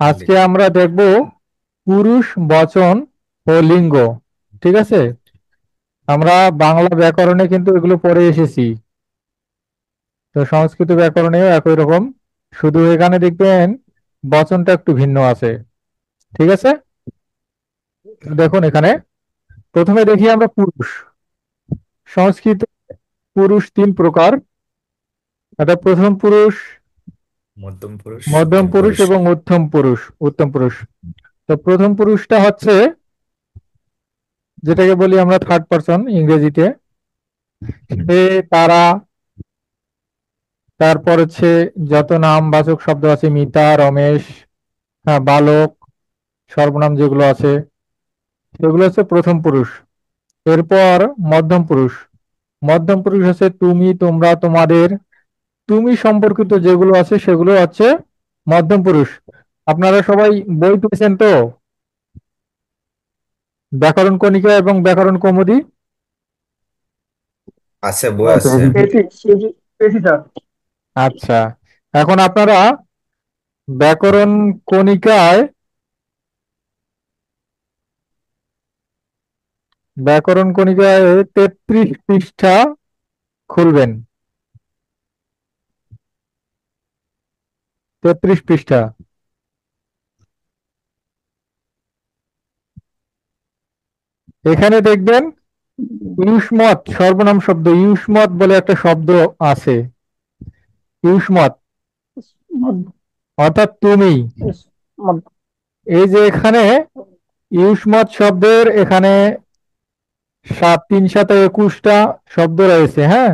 আজকে লিঙ্গ। আমরা দেখব পুরুষ বচন ও লিঙ্গ। ঠিক আছে, আমরা বাংলা ব্যাকরণে কিন্তু এগুলো পড়ে এসেছি, তো সংস্কৃত ব্যাকরণেও একই রকম, শুধু এখানে দেখবেন বচনটা একটু ভিন্ন আছে। ঠিক আছে, তো দেখুন এখানে প্রথমে দেখি আমরা পুরুষ। সংস্কৃত পুরুষ তিন প্রকার, এটা প্রথম পুরুষ, মধ্যম পুরুষ, মধ্যম উত্তম পুরুষ পুরুষ। এবং উত্তম পুরুষ। উত্তম পুরুষ, তো প্রথম পুরুষটা হচ্ছে যেটাকে বলি আমরা থার্ড পারসন ইংরেজিতে। সে, তারা, তারপর হচ্ছে যত নামবাচক শব্দ আছে, মিতা, রমেশ, হ্যাঁ, বালক, সর্বনাম যেগুলো আছে সেগুলো হচ্ছে প্রথম পুরুষ। এরপর মধ্যম পুরুষ। মধ্যম পুরুষ হচ্ছে তুমি, তোমরা, তোমাদের, তুমি সম্পর্কিত যেগুলো আছে সেগুলো হচ্ছে মধ্যম পুরুষ। আপনারা সবাই বই পেয়েছেন তো, ব্যাকরণ কণিকা এবং ব্যাকরণ কৌমুদী? আছে, বই হ্যাঁ, আছে। পেয়েছি স্যার। আচ্ছা, এখন আপনারা ব্যাকরণ কণিকায়, ব্যাকরণ কণিকায় 33 পৃষ্ঠা খুলবেন। 33 পৃষ্ঠা। এখানে দেখবেন ইউষ্মত সর্বনাম শব্দ, ইউষ্মত বলে একটা শব্দ আছে। ইউষ্মত অর্থাৎ তুমি। এই যে এখানে ইউষ্মত শব্দের এখানে সাত, তিন সাথে 21টা শব্দ রয়েছে। হ্যাঁ,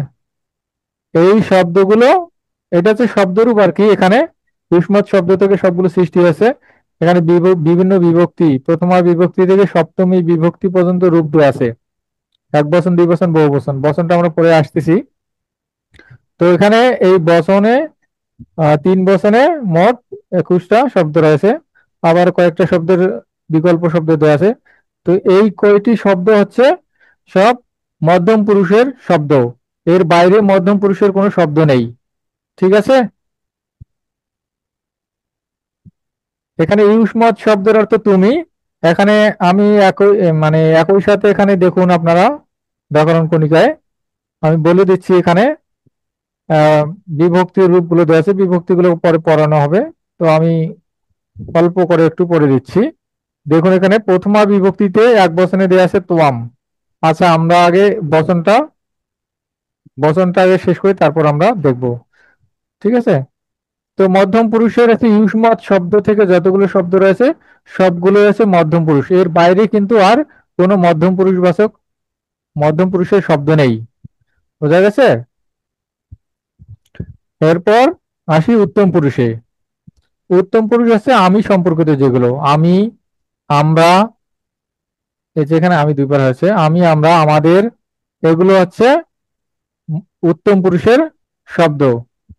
এই শব্দগুলো, এটা হচ্ছে শব্দরূপ আর কি। এখানে ইউষ্মত শব্দ থেকে সবগুলো সৃষ্টি হয়েছে। এখানে বিভিন্ন বিভক্তি, প্রথমা বিভক্তি থেকে সপ্তমী বিভক্তি পর্যন্ত রূপ দেওয়া আছে। এক বচন, দুই বচন, বহু বচন। বচনটা আমরা পরে আসতেছি। তো এখানে এই বচনে, তিন বচনে মোট 21টা শব্দ রয়েছে। আবার কয়েকটা শব্দের বিকল্প শব্দ দেওয়া আছে। তো এই কয়টি শব্দ হচ্ছে সব মধ্যম পুরুষের শব্দ। এর বাইরে মধ্যম পুরুষের কোনো শব্দ নেই। ঠিক আছে, এখানে ইউষ্মত শব্দের অর্থ তুমি। এখানে আমি একই মানে একই সাথে এখানে দেখুন আপনারা ব্যাকরণ কণিকায় আমি বলে দিচ্ছি। এখানে আহ বিভক্তির রূপগুলো দেওয়া আছে, বিভক্তিগুলো পরে পড়ানো হবে। তো আমি অল্প করে একটু পড়ে দিচ্ছি। দেখুন এখানে প্রথমা বিভক্তিতে এক বচনে দেওয়া আছে তোয়াম। আচ্ছা, আমরা আগে বচনটা বচনটা আগে শেষ করি, তারপর আমরা দেখব। ঠিক আছে, তো মধ্যম পুরুষের আছে ইউষ্মত শব্দ থেকে যতগুলো শব্দ রয়েছে সবগুলো আছে মধ্যম পুরুষ। এর বাইরে কিন্তু আর কোনো মধ্যম পুরুষ বাচক মধ্যম পুরুষের শব্দ নেই। বোঝা গেছে? এরপর আসি উত্তম পুরুষে। উত্তম পুরুষ আছে আমি সম্পর্কিত যেগুলো, আমি, আমরা, এই যেখানে আমি দুইবার হয়েছে, আমি, আমরা, আমাদের, এগুলো হচ্ছে উত্তম পুরুষের শব্দ।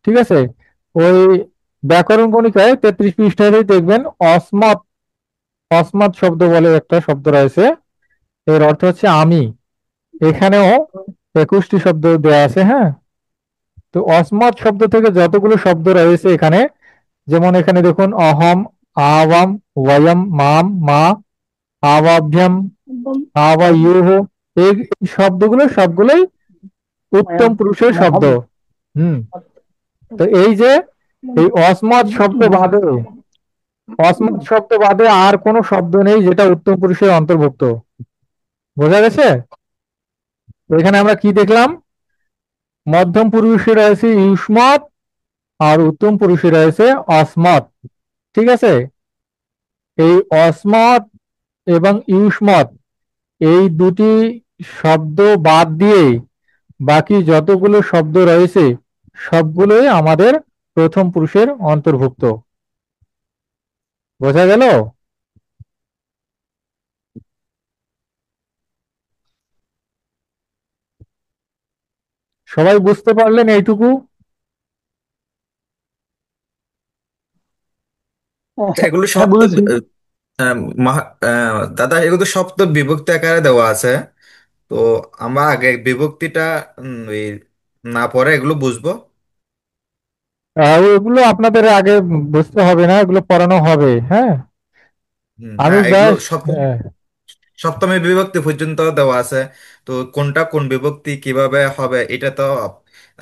ঠিক আছে, ওই ব্যাকরণ কণিকায় 33 পৃষ্ঠায় দেখবেন অসমত, অসমত শব্দ বলে একটা শব্দ রয়েছে। এর অর্থ হচ্ছে আমি। এখানেও 21টি শব্দ দেওয়া আছে। হ্যাঁ, তো অসমত শব্দ থেকে যতগুলো শব্দ রয়েছে এখানে, যেমন এখানে দেখুন অহম, আওয়াম, ওয়ম, মাম, মা, আওয়াভ্যম, আওয়ায়ুহ, এই এই শব্দগুলো সবগুলোই উত্তম পুরুষের শব্দ। হুম, তো এই যে এই অসমত শব্দ বাদে, অসমত শব্দ বাদে আর কোনো শব্দ নেই যেটা উত্তম পুরুষের অন্তর্ভুক্ত। বোঝা গেছে? তো এখানে আমরা কি দেখলাম, মধ্যম পুরুষে রয়েছে ইউষ্মত আর উত্তম পুরুষে রয়েছে অসমত। ঠিক আছে, এই অসমত এবং ইউষ্মত এই দুটি শব্দ বাদ দিয়ে বাকি যতগুলো শব্দ রয়েছে সবগুলোই আমাদের প্রথম পুরুষের অন্তর্ভুক্ত। বোঝা গেল? সবাই বুঝতে পারলেন এইটুকু? এগুলো হ্যাঁ, সব তো বুঝেছি। আহ, দাদা, এগুলো তো সব তো বিভক্তি আকারে দেওয়া আছে। তো আমরা আগে বিভক্তিটা ওই না পরে এগুলো বুঝবো। ওগুলো আপনাদের আগে বুঝতে হবে না, এগুলো পড়ানো হবে, হ্যাঁ। আমি হ্যাঁ, এগুলো জাস্ট, সপ্তম হ্যাঁ। সপ্তমী বিভক্তি পর্যন্ত দেওয়া আছে। তো কোনটা কোন বিভক্তি কিভাবে হবে এটা তো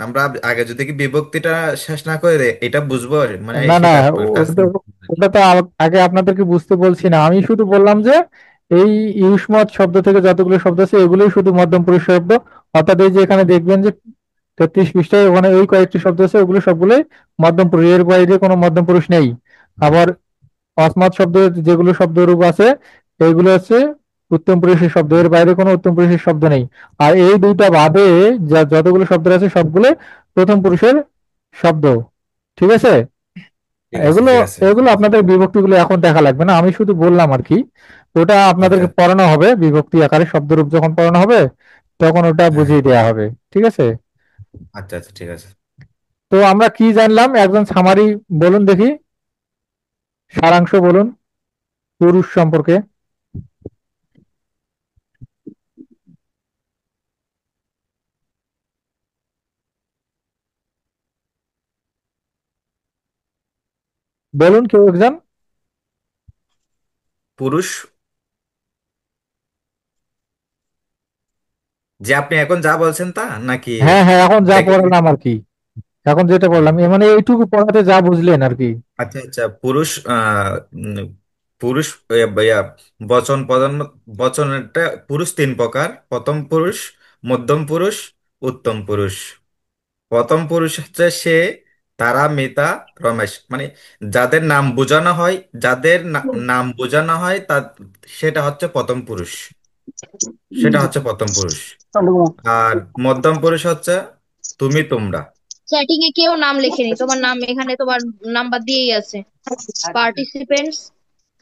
আমরা আগে যদি কি বিভক্তিটা শেষ না করে এটা বুঝবো, মানে না না, সেটা কাজ ওটা নেই। ওটা তো আগে আপনাদেরকে বুঝতে বলছি না, আমি শুধু বললাম যে এই ইউষ্মত শব্দ থেকে যতগুলো শব্দ আছে এগুলোই শুধু মধ্যম পুরুষ শব্দ। অর্থাৎ এই যে এখানে দেখবেন যে 33 পৃষ্ঠায় ওখানে ওই কয়েকটি শব্দ আছে, ওগুলো সবগুলোই মধ্যম পুরুষ, এর বাইরে কোনো মধ্যম পুরুষ নেই। আবার অসমাত শব্দের যেগুলো শব্দরূপ আছে এইগুলো হচ্ছে উত্তম পুরুষের শব্দ, এর বাইরে কোনো উত্তম পুরুষের শব্দ নেই। আর এই দুইটা বাদে যা যতগুলো শব্দ আছে সবগুলো প্রথম পুরুষের শব্দ। ঠিক আছে। ঠিক আছে, এগুলো ঠিক আছে। এগুলো আপনাদের বিভক্তিগুলো এখন দেখা লাগবে না, আমি শুধু বললাম আর কি। ওটা আচ্ছা। আপনাদেরকে পড়ানো হবে, বিভক্তি আকারে শব্দরূপ যখন পড়ানো হবে তখন ওটা হ্যাঁ, বুঝিয়ে দেওয়া হবে। ঠিক আছে। আচ্ছা আচ্ছা, ঠিক আছে। তো আমরা কি জানলাম, একজন সামারি বলুন দেখি, সারাংশ বলুন পুরুষ সম্পর্কে। বলুন কেউ একজন। পুরুষ, যে আপনি এখন যা বলছেন তা নাকি? হ্যাঁ হ্যাঁ, এখন যা দেখে, পড়ালাম আর কি, এখন যেটা পড়লাম মানে এইটুকু পড়াতে যা বুঝলেন আর কি। আচ্ছা আচ্ছা, পুরুষ পুরুষ ইয়া, বচন প্রধান, বচনটা পুরুষ তিন প্রকার: প্রথম পুরুষ, মধ্যম পুরুষ, উত্তম পুরুষ। প্রথম পুরুষ হচ্ছে সে, তারা, মিতা, রমেশ, মানে যাদের নাম বোঝানো হয়, যাদের নাম বোঝানো হয় তা, সেটা হচ্ছে প্রথম পুরুষ, সেটা হচ্ছে প্রথম পুরুষ। আর মধ্যম পুরুষ হচ্ছে তুমি, তোমরা। চ্যাটিং এ কেউ নাম লেখেনি, তোমার নাম এখানে তোমার নাম্বার দিয়েই আছে। পার্টিসিপেন্টস,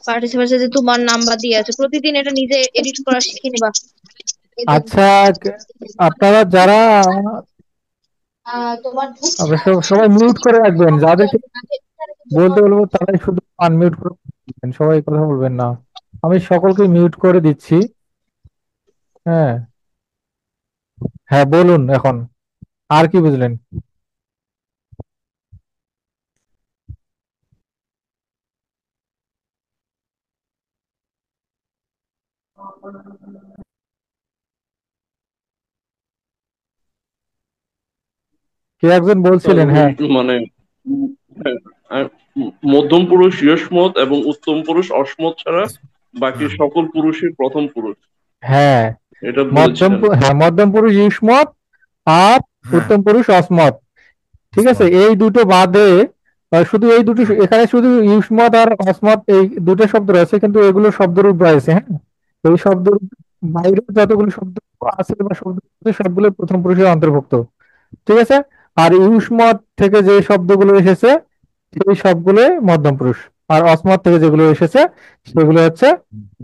পার্টিসিপেন্টস যে তোমার নাম্বার দিয়ে আছে, প্রতিদিন এটা নিজে এডিট করা শিখে নিবা। এদের আচ্ছা, আপনারা যারা, তোমার সবাই মিউট করে রাখবেন, যাদেরকে বলতে বলবো তারাই শুধু আনমিউট করে বলবেন, সবাই কথা বলবেন না। আমি সকলকে মিউট করে দিচ্ছি। হ্যাঁ। হ্যাঁ বলুন এখন, আর কি বুঝলেন? কে একজন স্যার বলছিলেন, ওই হ্যাঁ। মানে উম, হ্যাঁ, মধ্যম পুরুষ ইয়সমত এবং উত্তম পুরুষ অসমত ছাড়া বাকি হুম। সকল পুরুষই প্রথম পুরুষ, হ্যাঁ, এটা বলেছিলেন। হ্যাঁ মধ্যম পুরুষ ইসমত আর হ্যাঁ। উত্তম পুরুষ অসমত। ঠিক আছে, স্মার্ট। এই দুটো বাদে শুধু এই দুটো, এখানে শুধু ইউসমত আর অসমত এই দুটো শব্দ রয়েছে, কিন্তু এগুলো শব্দরূপ রয়েছে, হ্যাঁ। এই শব্দ বাইরে যতগুলো শব্দ আছে বা শব্দ আছে, সবগুলো প্রথম পুরুষের অন্তর্ভুক্ত। ঠিক আছে। আর ইউসমত থেকে যে শব্দগুলো এসেছে সেই সবগুলো মধ্যম পুরুষ, আর অসমত থেকে যেগুলো এসেছে সেগুলো হচ্ছে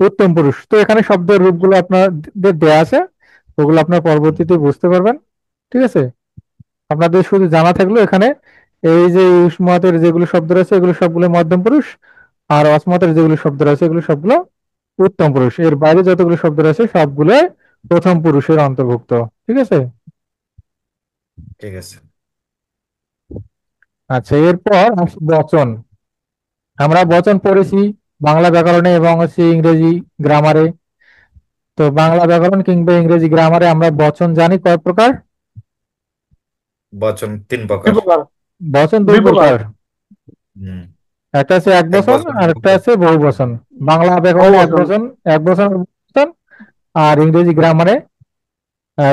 উত্তম পুরুষ। তো এখানে শব্দের রূপগুলো আপনাদের দেয়া আছে, ওগুলো আপনার পরবর্তীতে বুঝতে পারবেন। ঠিক আছে। আপনাদের শুধু জানা থাকলো এখানে এই যে উষ্মাতের যেগুলো শব্দ রয়েছে এগুলো সবগুলো মধ্যম পুরুষ, আর অসমতের যেগুলো শব্দ রয়েছে এগুলো সবগুলো উত্তম পুরুষ, এর বাইরে যতগুলো শব্দ রয়েছে সবগুলো প্রথম পুরুষের অন্তর্ভুক্ত। ঠিক আছে। ঠিক আছে। আচ্ছা, এরপর আসি বচন। আমরা বচন পড়েছি বাংলা ব্যাকরণে এবং হচ্ছে ইংরেজি গ্রামারে। তো বাংলা ব্যাকরণ কিংবা ইংরেজি গ্রামারে আমরা বচন জানি কয় প্রকার? বচন তিন দুই প্রকার। প্রকার। বচন দুই প্রকার, হুম। একটা আছে এক এক বচন বচন, আর বহু একটা বচন। আছে বহু বচন। বাংলা ব্যাকরণে এক বচন, এক বচন বহু বচন, আর ইংরেজি গ্রামারে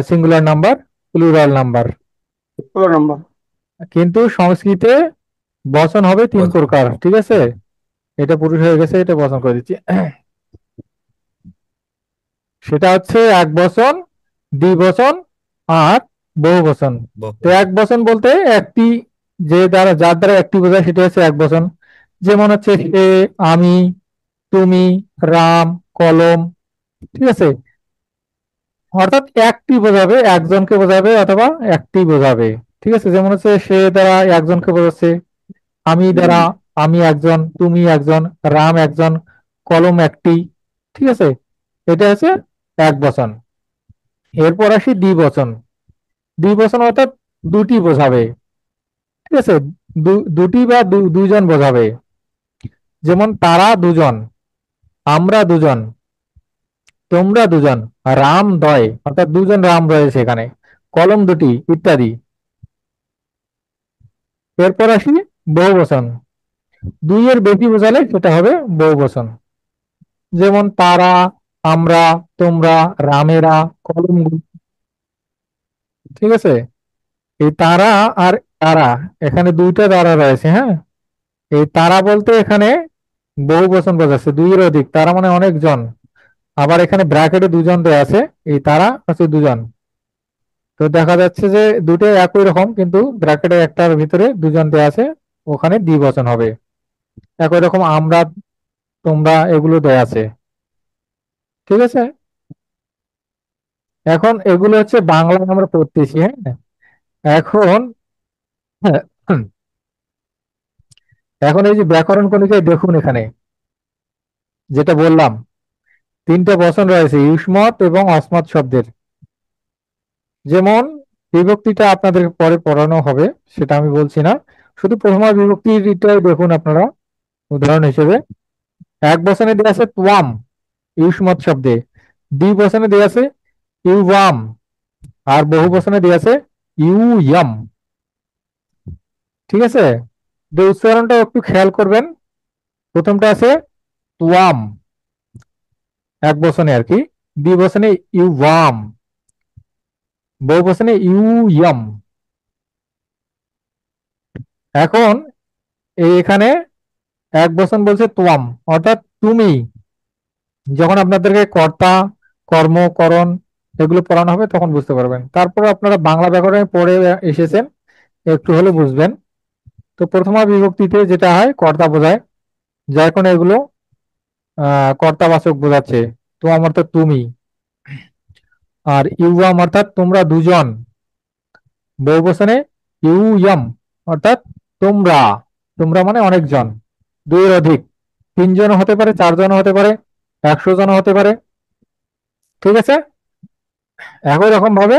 সিঙ্গুলার নাম্বার, প্লুরাল নাম্বার। কিন্তু সংস্কৃতে বচন হবে তিন বচন। প্রকার। ঠিক আছে, এটা পুরুষ হয়ে গেছে, এটা বচন করে দিচ্ছি। সেটা হচ্ছে এক বচন, দ্বিবচন আর বহু বচন। তো বহু। এক বচন বলতে একটি, যে দ্বারা যার দ্বারা একটি বোঝায় সেটা হচ্ছে এক বচন। যেমন হচ্ছে সে, আমি, তুমি, রাম, কলম। ঠিক আছে। অর্থাৎ একটি বোঝাবে, একজনকে বোঝাবে অথবা একটি বোঝাবে। ঠিক আছে, যেমন হচ্ছে সে দ্বারা একজনকে বোঝাচ্ছে, আমি দ্বারা আমি একজন, তুমি একজন, রাম একজন, কলম একটি। ঠিক আছে, এটা হচ্ছে এক বচন। এরপর আসি দ্বিবচন। দ্বিবচন অর্থাৎ দুটি বোঝাবে। ঠিক আছে, দুটি বা দুইজন বোঝাবে। যেমন তারা দুজন, আমরা দুজন, তোমরা দুজন, রাম দয়, অর্থাৎ দুজন রাম রয়েছে এখানে, কলম দুটি ইত্যাদি। এরপর আসি বহুবচন। দুইয়ের বেশি বোঝালে সেটা হবে বহুবচন। যেমন তারা, আমরা, তোমরা, রামেরা, কলমগুলো। ঠিক আছে? এই তারা আর তারা, এখানে দুইটা তারা রয়েছে, হ্যাঁ। এই তারা বলতে এখানে বহু বচন বোঝাচ্ছে, দুইয়ের অধিক, তারা মানে অনেকজন। আবার এখানে ব্র্যাকেটে দুজন দেয়া আছে, এই তারা হচ্ছে দুজন। তো দেখা যাচ্ছে যে দুটোই একই রকম, কিন্তু ব্র্যাকেটে একটার ভিতরে দুজন দেয়া আছে, ওখানে দ্বিবচন হবে। একই রকম আমরা, তোমরা, এগুলো দেয়া আছে। ঠিক আছে? এখন এগুলো হচ্ছে বাংলায় আমরা পড়তেছি, হ্যাঁ। এখন এখন এই যে ব্যাকরণ কণিকায় দেখুন, এখানে যেটা বললাম, তিনটা বচন রয়েছে ইউষ্মত এবং অসমত শব্দের। যেমন বিভক্তিটা আপনাদের পরে পড়ানো হবে, সেটা আমি বলছি না, শুধু প্রথমা বিভক্তিটাই দেখুন আপনারা উদাহরণ হিসেবে। এক বচনে দেওয়া আছে তোয়াম, ইউষ্মত শব্দে। দুই বচনে দেওয়া আছে ইউওয়াম, আর বহু বচনে দেওয়া আছে ইউয়াম। ঠিক আছে? যে উচ্চারণটা একটু খেয়াল করবেন। প্রথমটা আছে তোয়াম, এক বচনে আর কি। দুই বচনে ইউওয়াম, বহু বচনে ইউয়াম। এখন এখানে এক বচন বলছে তোয়াম, অর্থাৎ তুমি। যখন আপনাদেরকে কর্তা, কর্ম, করণ এগুলো পড়ানো হবে তখন বুঝতে পারবেন। তারপর আপনারা বাংলা ব্যাকরণে পড়ে এসেছেন, একটু হলে বুঝবেন। তো প্রথমা বিভক্তিতে যেটা হয় কর্তা বোঝায়, যার কারণে এগুলো কর্তাবাচক বোঝাচ্ছে। তো আমার তো তুমি, আর ইউয়াম অর্থাৎ তোমরা দুজন। বহুবচনে ইউয়াম অর্থাৎ তোমরা, তোমরা মানে অনেকজন, দুইয়ের অধিক, তিনজন হতে পারে, চারজন হতে পারে, 100 জন হতে পারে। ঠিক আছে? একই রকম ভাবে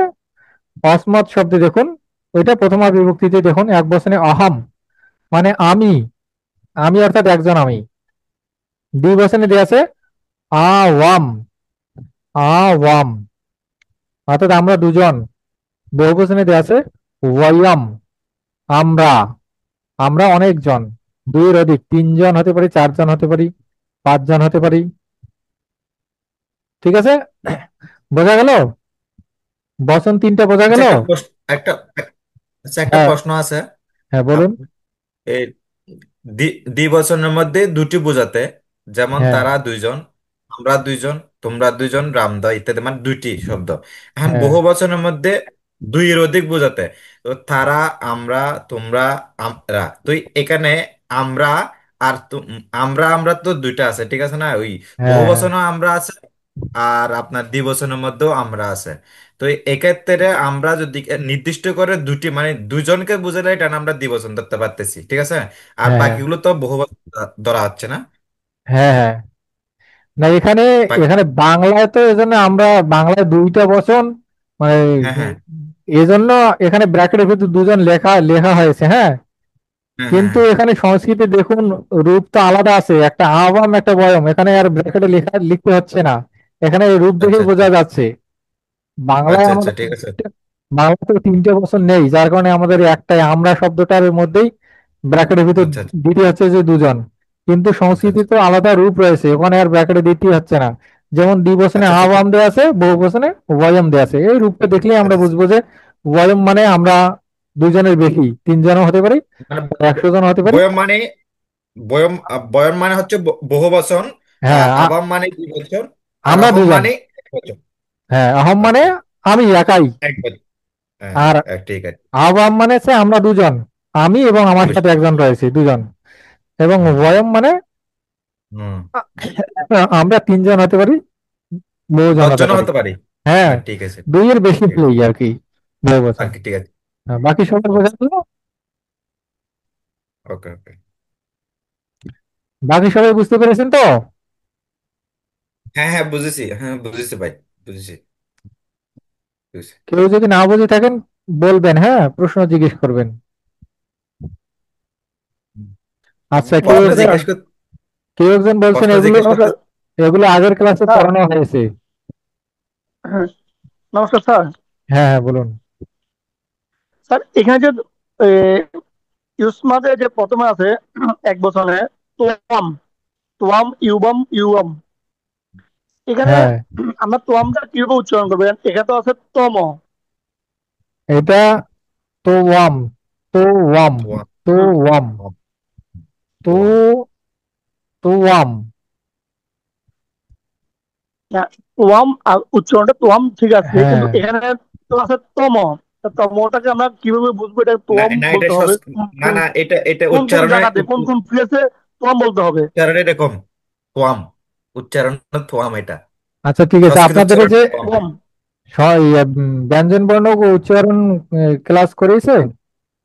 অসমত শব্দে দেখুন, ওইটা প্রথমা বিভক্তিতে দেখুন, এক বচনে অহম মানে আমি, আমি অর্থাৎ একজন আমি। দুই বচনে দেয়া আছে আওয়াম, আওয়াম অর্থাৎ আমরা দুজন। বহু বচনে দেয়া আছে ওয়ায়াম, আমরা, আমরা অনেকজন, দুইয়ের অধিক, তিনজন হতে পারি, চারজন হতে পারি, 5 জন হতে পারি। ঠিক আছে? বোঝা গেল? বচন তিনটা বোঝা আচ্ছা গেল? একটা প্রশ্ন, একটা আচ্ছা একটা হ্যাঁ, প্রশ্ন আছে। হ্যাঁ বলুন। এই দ্বিবচনের মধ্যে দুটি বোঝাতে, যেমন হ্যাঁ, তারা দুইজন, আমরা দুইজন, তোমরা দুইজন, রামদা ইত্যাদি, মানে দুইটি শব্দ। এখন হ্যাঁ, বহু বচনের মধ্যে দুইয়ের অধিক বোঝাতে, তো তারা, আমরা, তোমরা, আমরা, তো এখানে আমরা আর আমরা আমরা তো দুইটা আছে, ঠিক আছে না? ওই বহু হ্যাঁ, হ্যাঁ, বচনও আমরা আছে, আর আপনার দ্বিবচনের মধ্যেও আমরা আছে। তো এক্ষেত্রে আমরা যদি নির্দিষ্ট করে দুটি, মানে দুজনকে বোঝালে এটা আমরা দ্বিবচন ধরতে পারতেছি, ঠিক আছে। আর হ্যাঁ, বাকিগুলো তো বহুবচন ধরা হচ্ছে না। হ্যাঁ, হ্যাঁ। না এখানে, বাকি, এখানে বাংলায় তো এজন্য আমরা বাংলায় দুইটা বচন, মানে হ্যাঁ হ্যাঁ এজন্য এখানে ব্র্যাকেটের ভিতর দুজন লেখা লেখা হয়েছে, হ্যাঁ। হ্যাঁ হ্যাঁ কিন্তু হ্যাঁ। এখানে সংস্কৃতে দেখুন, রূপ তো আলাদা আছে, একটা আওয়াম একটা বয়ম, এখানে আর ব্র্যাকেটে লেখা লিখতে হচ্ছে না, এখানে রূপ দেখে আচ্ছা আচ্ছা বোঝা যাচ্ছে। বাংলায় আচ্ছা আচ্ছা, আমাদের ঠিক আছে। বাংলাতে তিনটে বছর নেই, যার কারণে আমাদের একটাই আমরা শব্দটার মধ্যেই ব্র্যাকেটের ভিতর আচ্ছা দিতে হচ্ছে যে দুজন। কিন্তু আচ্ছা সংস্কৃতি আচ্ছা তো আলাদা রূপ রয়েছে, ওখানে আর ব্র্যাকেটে দিতে হচ্ছে না। যেমন দ্বিবচনে আচ্ছা ঠিক আওয়াম আছে। দেওয়া আছে, বহু বচনে ওয়ায়াম দেওয়া আছে। এই রূপটা দেখলেই আমরা আচ্ছা, বুঝবো যে ওয়ায়াম মানে আমরা দুজনের বেশি, তিনজনও হতে পারি, মানে 100 জন হতে পারি। বয়ম মানে, বয়ম মানে হচ্ছে বহু বচন, হ্যাঁ, আবাম মানে দুই বচন, আর আমরা অহম দুজন। মানে এক বচন। হ্যাঁ, আহম মানে আচ্ছা, আমি একাই। এক বচন। হ্যাঁ আর হ্যাঁ, ঠিক আছে। আওয়াম মানে হচ্ছে আমরা দুজন, আমি এবং আমার সাথে বুঝতে একজন রয়েছে, দুজন। এবং হুম হুম ওয়ায়াম মানে হুম। আমরা তিনজন হতে পারি, বহুজন হতে 10 জনও পারি। হতে পারি। হ্যাঁ, ঠিক আছে দুইয়ের বেশি ঠিক আছে। হলেই আর কি বহু বচন। আর কি, ঠিক আছে। হ্যাঁ, বাকি সবাই বোঝা গেল? ওকে ওকে। বাকি সবাই বুঝতে পেরেছেন তো? হ্যাঁ হ্যাঁ বুঝেছি, হ্যাঁ বুঝেছি ভাই, বুঝেছি বুঝেছি। কেউ যদি না বুঝে থাকেন বলবেন, হ্যাঁ, প্রশ্ন জিজ্ঞেস করবেন। আচ্ছা, প্রশ্ন স্যার। জিজ্ঞেস কর, কেউ একজন বলছেন প্রশ্ন এগুলো জিজ্ঞেস করতে। এগুলো আগের ক্লাসে স্যার, পড়ানো হয়েছে। হ্যাঁ, নমস্কার স্যার। হ্যাঁ হ্যাঁ, বলুন। স্যার, এখানে যে ইউসমাতে যে প্রথমে আছে এক বছরে তোয়াম, তোয়াম ইউবাম ইউয়াম, এখানে হ্যাঁ, আমরা তোয়ামটা কিভাবে উচ্চারণ করবেন? এখানে তো আছে তম। এটা তো ওয়াম, তো ওয়াম, ওয়াম, তো হুম, ওয়াম, ওয়াম, তো ওয়াম। তো ওয়াম। হ্যাঁ, তোয়াম আর উচ্চারণটা তোয়াম ঠিক আছে, কিন্তু হ্যাঁ, এখানে তো আছে তম। তা তমটাকে আমরা কিভাবে বুঝবো এটা না তোয়াম না, এটা বলতে হবে? না না, এটা কোন কোন উচ্চারণে জায়গাতে, কোন কোন ফ্রেজে তোয়াম বলতে হবে? উচ্চারণে এরকম তোয়াম, উচ্চারণ তোয়াম এটা, আচ্ছা ঠিক আছে, সংস্কৃত আপনাদের এই উচ্চারণ যে তোয়াম। তোয়াম। ব্যঞ্জন বর্ণ ও উচ্চারণ ক্লাস করেছে,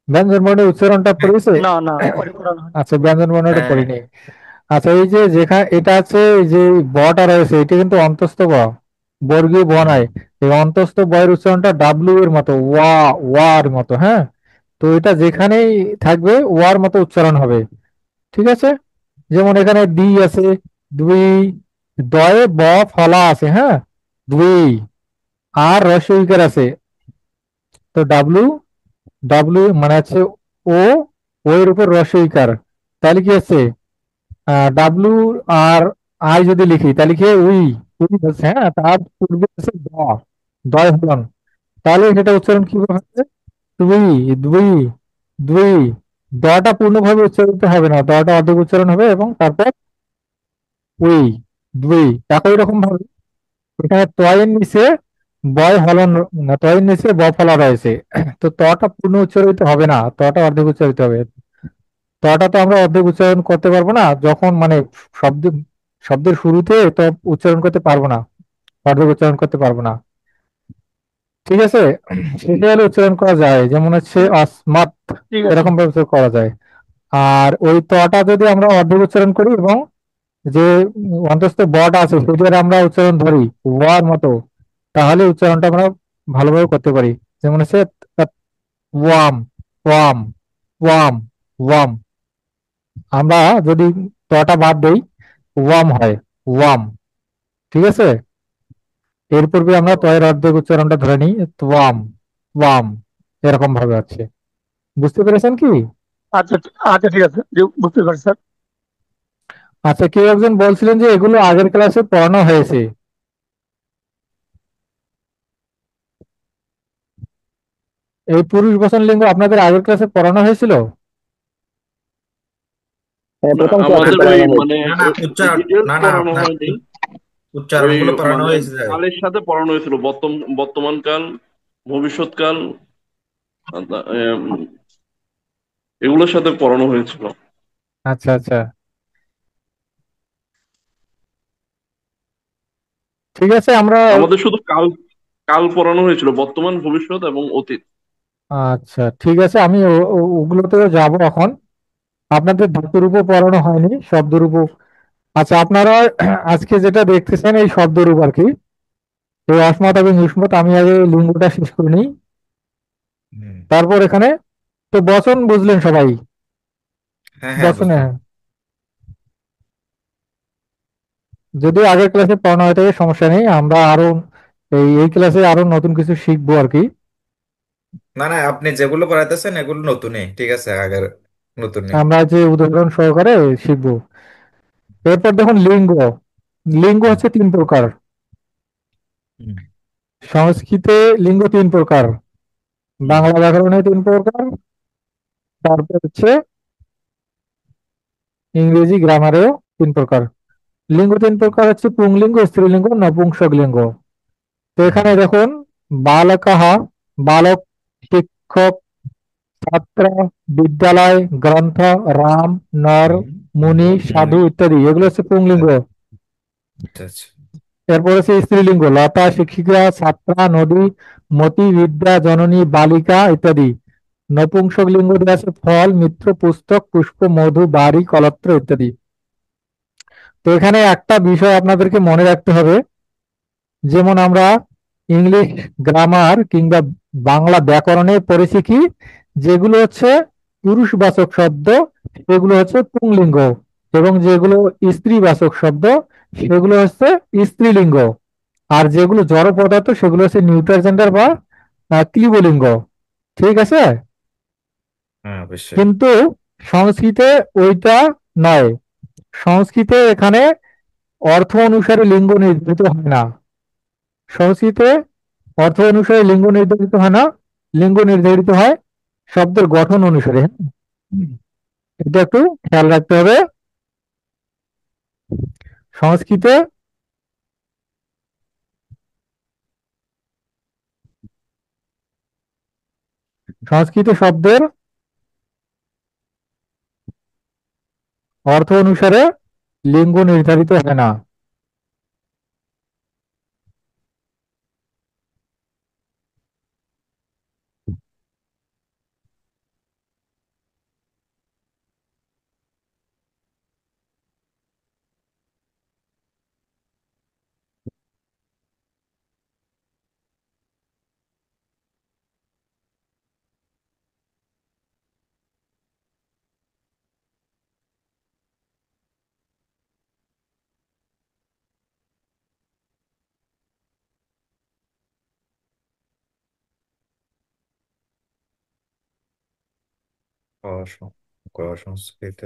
ব্যঞ্জন বর্ণের উচ্চারণটা হ্যাঁ, পড়েছে? না না, ওটা করা না। আচ্ছা, ব্যঞ্জন বর্ণটা হ্যাঁ, পড়িনি। আচ্ছা, এই যে যেখানে এটা আছে, এই যে বটা রয়েছে, এটা কিন্তু অন্তস্থ ব, বর্গীয় ব হুম, নয়। এই অন্তস্থ বয়ের উচ্চারণটা ডাব্লিউ এর মতো, ওয়ার মতো। হ্যাঁ, তো এটা যেখানেই থাকবে ওয়ার মতো উচ্চারণ হবে। ঠিক আছে, যেমন এখানে দি আছে, দুই, দয়ে ব ফলা আছে। হ্যাঁ, দুই, আর রস্বই ইকার আছে। তো ডাব্লিউ, ডাব্লিউ মানে আছে ও, ও এর উপর রস্বই ইকার, তাহলে কি আছে? ডাব্লিউ আর আই যদি লিখি তাহলে কি উই, উই হচ্ছে। হ্যাঁ, তার পূর্বে আছে দ, দয় হলন। তাহলে সেটা উচ্চারণ কিভাবে হবে? দুই, দুই, দুই। দটা পূর্ণভাবে উচ্চারিত হবে না, দটা অর্ধেক উচ্চারণ হবে, এবং তারপর উই, দুই। একই রকম ভাবে এখানে তয়ের নিচে বয় হলন, না, তয়ের নিচে ব ফলা রয়েছে। তো তটা পূর্ণ উচ্চারিত হবে না, তটা অর্ধেক উচ্চারিত হবে। তটা তো আমরা অর্ধেক উচ্চারণ করতে পারবো না, যখন মানে শব্দ, শব্দের শুরুতে তো উচ্চারণ করতে পারবো না, অর্ধেক উচ্চারণ করতে পারবো না। ঠিক আছে, সেটা হলে উচ্চারণ করা যায়, যেমন হচ্ছে আসমাত, ঠিক আছে। এরকম ভাবে উচ্চারণ করা যায়। আর ওই তটা যদি আমরা অর্ধেক উচ্চারণ করি, এবং যে অন্তস্থ বটা আছে সেটার আমরা উচ্চারণ ধরি ওয়ার মতো, তাহলে উচ্চারণটা আমরা ভালোভাবে করতে পারি। যেমন হচ্ছে ওয়াম, ওয়াম, ওয়াম, ওয়াম। আমরা যদি তটা বাদ দেই, ওয়াম হয়, ওয়াম। ঠিক আছে, এর পূর্বে আমরা তয়ের অর্ধেক উচ্চারণটা ধরে নিই, ওয়াম, ওয়াম, এরকম ভাবে আছে। বুঝতে পেরেছেন কি? আচ্ছা, আচ্ছা, ঠিক আছে, বুঝতে পারছি স্যার। আচ্ছা, কেউ একজন বলছিলেন যে এগুলো আগের ক্লাসে পড়ানো হয়েছে। এই পুরুষ বচন লিঙ্গ আপনাদের আগের ক্লাসে পড়ানো হয়েছিল? হ্যাঁ, না, প্রথম ক্লাসে আমাদের ওই পড়ানো হয়েছে। মানে না না, উচ্চারণ, ডিটেলস না না, পড়ানো আপনার হয়নি। উচ্চারণ ওই গুলো পড়ানো মানে হয়েছে। কালের সাথে পড়ানো হয়েছিল, বর্তমান কাল, ভবিষ্যৎকাল, এগুলোর সাথে পড়ানো হয়েছিল। আচ্ছা আচ্ছা, ঠিক আছে, আমরা আমাদের শুধু কাল কাল পড়ানো হয়েছিল, বর্তমান, ভবিষ্যৎ এবং অতীত। আচ্ছা ঠিক আছে, আমি ওগুলোতেও যাব এখন। আপনাদের ধাতুরূপও পড়ানো হয়নি, শব্দরূপও। আচ্ছা, আপনারা আজকে যেটা দেখতেছেন এই শব্দরূপ আর কি, এই অসমত এবং ইসমত, আমি আগে লিঙ্গটা শেষ করে নিই, হুম, তারপর এখানে তো বচন বুঝলেন সবাই? হ্যাঁ হ্যাঁ, বচনে বুঝলাম। যদিও আগের ক্লাসে পড়ানো হয়ে থাকে, সমস্যা নেই, আমরা আরো এই ক্লাসে আরো নতুন কিছু শিখবো আর কি। না না, আপনি যেগুলো পড়াইতেছেন এগুলো নতুনই, ঠিক আছে, আগের নতুন নেই। আমরা যে উদাহরণ সহকারে শিখবো। এরপর দেখুন লিঙ্গ। লিঙ্গ হুম, হচ্ছে তিন প্রকার। হুম, সংস্কৃতে লিঙ্গ তিন প্রকার, হুম, বাংলা ব্যাকরণে তিন প্রকার, তারপর হচ্ছে ইংরেজি গ্রামারেও তিন প্রকার। লিঙ্গ তিন প্রকার হচ্ছে পুংলিঙ্গ, স্ত্রীলিঙ্গ, নপুংসক লিঙ্গ। তো হুম, এখানে দেখুন, বালকাহ, বালক, শিক্ষক, ছাত্র, বিদ্যালয়, গ্রন্থ, রাম, নর, হুম, হুম, মুনি, হুম, সাধু ইত্যাদি, এগুলো হচ্ছে পুংলিঙ্গ। আচ্ছা আচ্ছা। এরপর হচ্ছে স্ত্রীলিঙ্গ, লতা, শিক্ষিকা, ছাত্রা, নদী, মতি, বিদ্যা, জননী, বালিকা ইত্যাদি। নপুংসক লিঙ্গ দেওয়া আছে ফল, মিত্র, পুস্তক, পুষ্প, মধু, বাড়ি, কলত্র ইত্যাদি। তো এখানে একটা বিষয় আপনাদেরকে মনে রাখতে হবে, যেমন আমরা ইংলিশ গ্রামার কিংবা বাংলা ব্যাকরণে পড়েছি কি, যেগুলো হচ্ছে পুরুষবাচক শব্দ সেগুলো হচ্ছে পুংলিঙ্গ, এবং যেগুলো স্ত্রীবাচক শব্দ সেগুলো হচ্ছে স্ত্রীলিঙ্গ। আর যেগুলো জড় পদার্থ সেগুলো হচ্ছে নিউট্রাল জেন্ডার বা ক্লিবলিঙ্গ। ঠিক আছে? হ্যাঁ, অবশ্যই। কিন্তু সংস্কৃতে ওইটা নয়। সংস্কৃতে এখানে অর্থ অনুসারে লিঙ্গ নির্ধারিত হয় না। সংস্কৃতে অর্থ অনুসারে লিঙ্গ নির্ধারিত হয় না, লিঙ্গ নির্ধারিত হয় শব্দের গঠন অনুসারে। এটা একটু খেয়াল রাখতে হবে। সংস্কৃতে সংস্কৃত শব্দের অর্থ অনুসারে লিঙ্গ নির্ধারিত হয় না। অসং- অসংস্কৃত।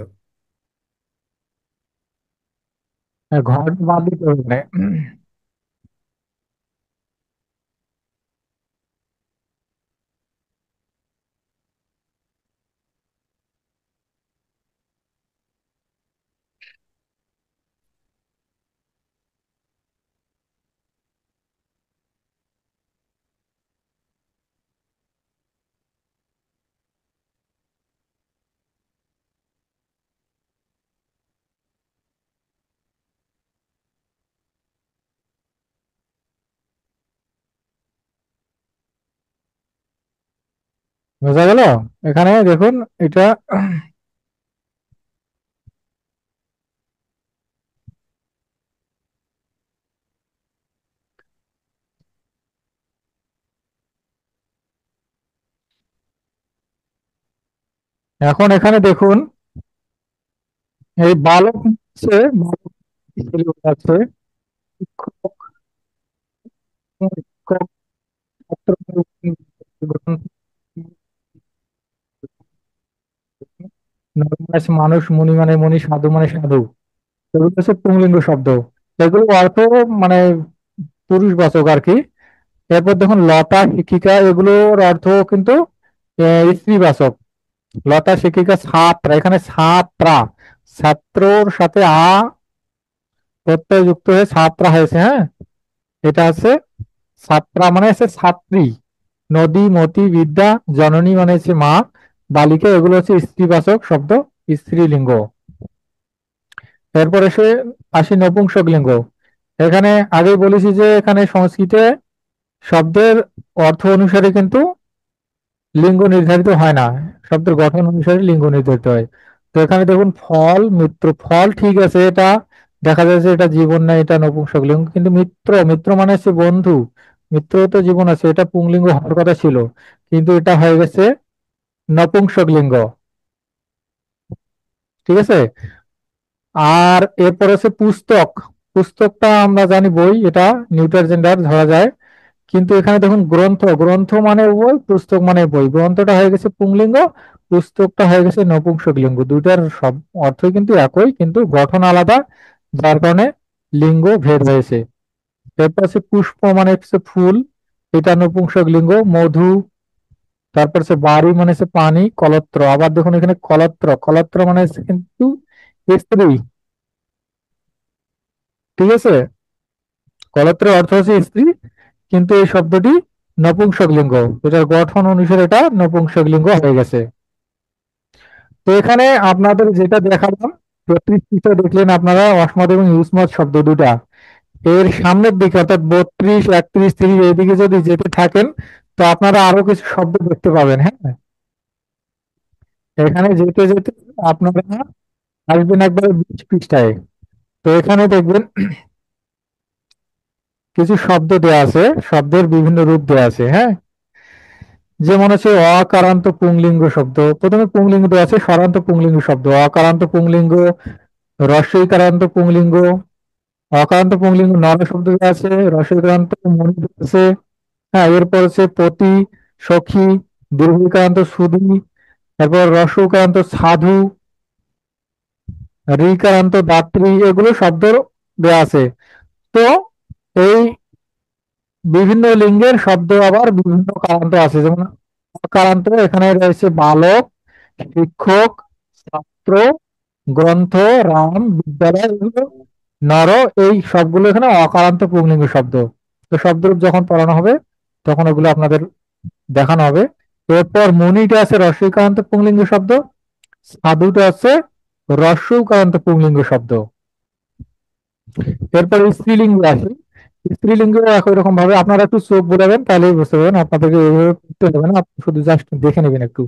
ঘরটা বাদ দিতে হবে না। বোঝা গেল? এখানে দেখুন, এটা এখন এখানে দেখুন, এই বালক আছে, বালক ছেলে আছে, শিক্ষক, শিক্ষক, ছাত্র, নর মানে হচ্ছে মানুষ, মুনি মানে মুনি, সাধু মানে সাধু। এগুলো হচ্ছে পুংলিঙ্গ শব্দ। এগুলো অর্থ মানে পুরুষবাচক আর কি। এরপর দেখুন লতা, শিক্ষিকা, এগুলোর অর্থ কিন্তু স্ত্রীবাচক। লতা, শিক্ষিকা, ছাত্রা, এখানে ছাত্রা, ছাত্রর সাথে প্রত্যয় যুক্ত হয়ে ছাত্রা হয়েছে। হ্যাঁ, এটা আছে ছাত্রা মানে হচ্ছে ছাত্রী। নদী, মতি, বিদ্যা, জননী মানে হচ্ছে মা, বালিকা, এগুলো হচ্ছে স্ত্রীবাচক শব্দ, স্ত্রীলিঙ্গ। এরপর এসে আসি নপুংসক লিঙ্গ। এখানে আগেই বলেছি যে এখানে সংস্কৃতে শব্দের অর্থ অনুসারে কিন্তু লিঙ্গ নির্ধারিত হয় না, শব্দের গঠন অনুসারে লিঙ্গ নির্ধারিত হয়। তো এখানে দেখুন ফল, মিত্র। ফল ঠিক আছে, এটা দেখা যাচ্ছে এটা জীবন না, এটা নপুংসক লিঙ্গ। কিন্তু মিত্র, মিত্র মানে হচ্ছে বন্ধু, মিত্র তো জীবন আছে, এটা পুংলিঙ্গ হওয়ার কথা ছিল, কিন্তু এটা হয়ে গেছে নপুংসক লিঙ্গ। ঠিক আছে? আর এরপর হচ্ছে পুস্তক। পুস্তকটা আমরা জানি বই, এটা নিউটার জেন্ডার ধরা যায়। কিন্তু এখানে দেখুন গ্রন্থ, গ্রন্থ মানে বই, পুস্তক মানে বই। গ্রন্থটা হয়ে গেছে পুংলিঙ্গ, পুস্তকটা হয়ে গেছে নপুংসক লিঙ্গ। দুইটার সব অর্থই কিন্তু একই, কিন্তু গঠন আলাদা, যার কারণে লিঙ্গ ভেদ হয়েছে। এরপর হচ্ছে পুষ্প মানে হচ্ছে ফুল, এটা নপুংসক লিঙ্গ। মধু, তারপর হচ্ছে বাড়ি মানে হচ্ছে পানি। কলত্র, আবার দেখুন এখানে কলত্র, কলত্র মানে হচ্ছে কিন্তু স্ত্রী। ঠিক আছে? কলত্রের অর্থ হচ্ছে স্ত্রী, কিন্তু এই শব্দটি নপুংসক লিঙ্গ, এটার গঠন অনুসারে এটা নপুংসক লিঙ্গ হয়ে গেছে। তো এখানে আপনাদের যেটা দেখালাম, ৩২ পৃষ্ঠা দেখলেন আপনারা অসমত এবং ইউসমত শব্দ দুটা। এর সামনের দিকে অর্থাৎ ৩২, ৩১, ৩০ এদিকে যদি যেতে থাকেন, তো আপনারা আরো কিছু শব্দ দেখতে পাবেন। হ্যাঁ, এখানে যেতে যেতে আপনারা আসবেন একবারে ২০ পৃষ্ঠায়। তো এখানে দেখবেন কিছু শব্দ দেওয়া আছে, শব্দের বিভিন্ন রূপ দেওয়া আছে। হ্যাঁ, যেমন হচ্ছে অকারান্ত পুংলিঙ্গ শব্দ, প্রথমে পুংলিঙ্গ দেওয়া আছে, স্বরান্ত পুংলিঙ্গ শব্দ, অকারান্ত পুংলিঙ্গ, হ্রস্বইকারান্ত পুংলিঙ্গ, অকারান্ত পুংলিঙ্গ নর শব্দ দেওয়া আছে, হ্রস্বইকারান্ত মণি দেওয়া আছে। হ্যাঁ, এরপর হচ্ছে পতি, সখী, দীর্ঘইকারান্ত সুধী, তারপর হ্রস্বইকারান্ত সাধু, ঋকারান্ত দাত্রী, এগুলো শব্দ দেওয়া আছে। তো এই বিভিন্ন লিঙ্গের শব্দ আবার বিভিন্ন কারান্ত আছে, যেমন অকারান্ত এখানে রয়েছে বালক, শিক্ষক, ছাত্র, গ্রন্থ, রাম, বিদ্যালয়, এগুলো নর, এই সবগুলো এখানে অকারান্ত পুংলিঙ্গ শব্দ। তো শব্দরূপ যখন পড়ানো হবে তখন ওগুলো আপনাদের দেখানো হবে। এরপর মণিটা আছে হ্রস্বইকারান্ত পুংলিঙ্গ শব্দ, সাধুটা আছে হ্রস্বইকারান্ত পুংলিঙ্গ শব্দ। এরপর স্ত্রীলিঙ্গ আসে, স্ত্রীলিঙ্গ একই রকম ভাবে আপনারা একটু চোখ বোলাবেন তাহলেই বুঝতে পারবেন, আপনাদেরকে এইভাবে করতে হবে না, আপনি শুধু জাস্ট দেখে নেবেন একটু।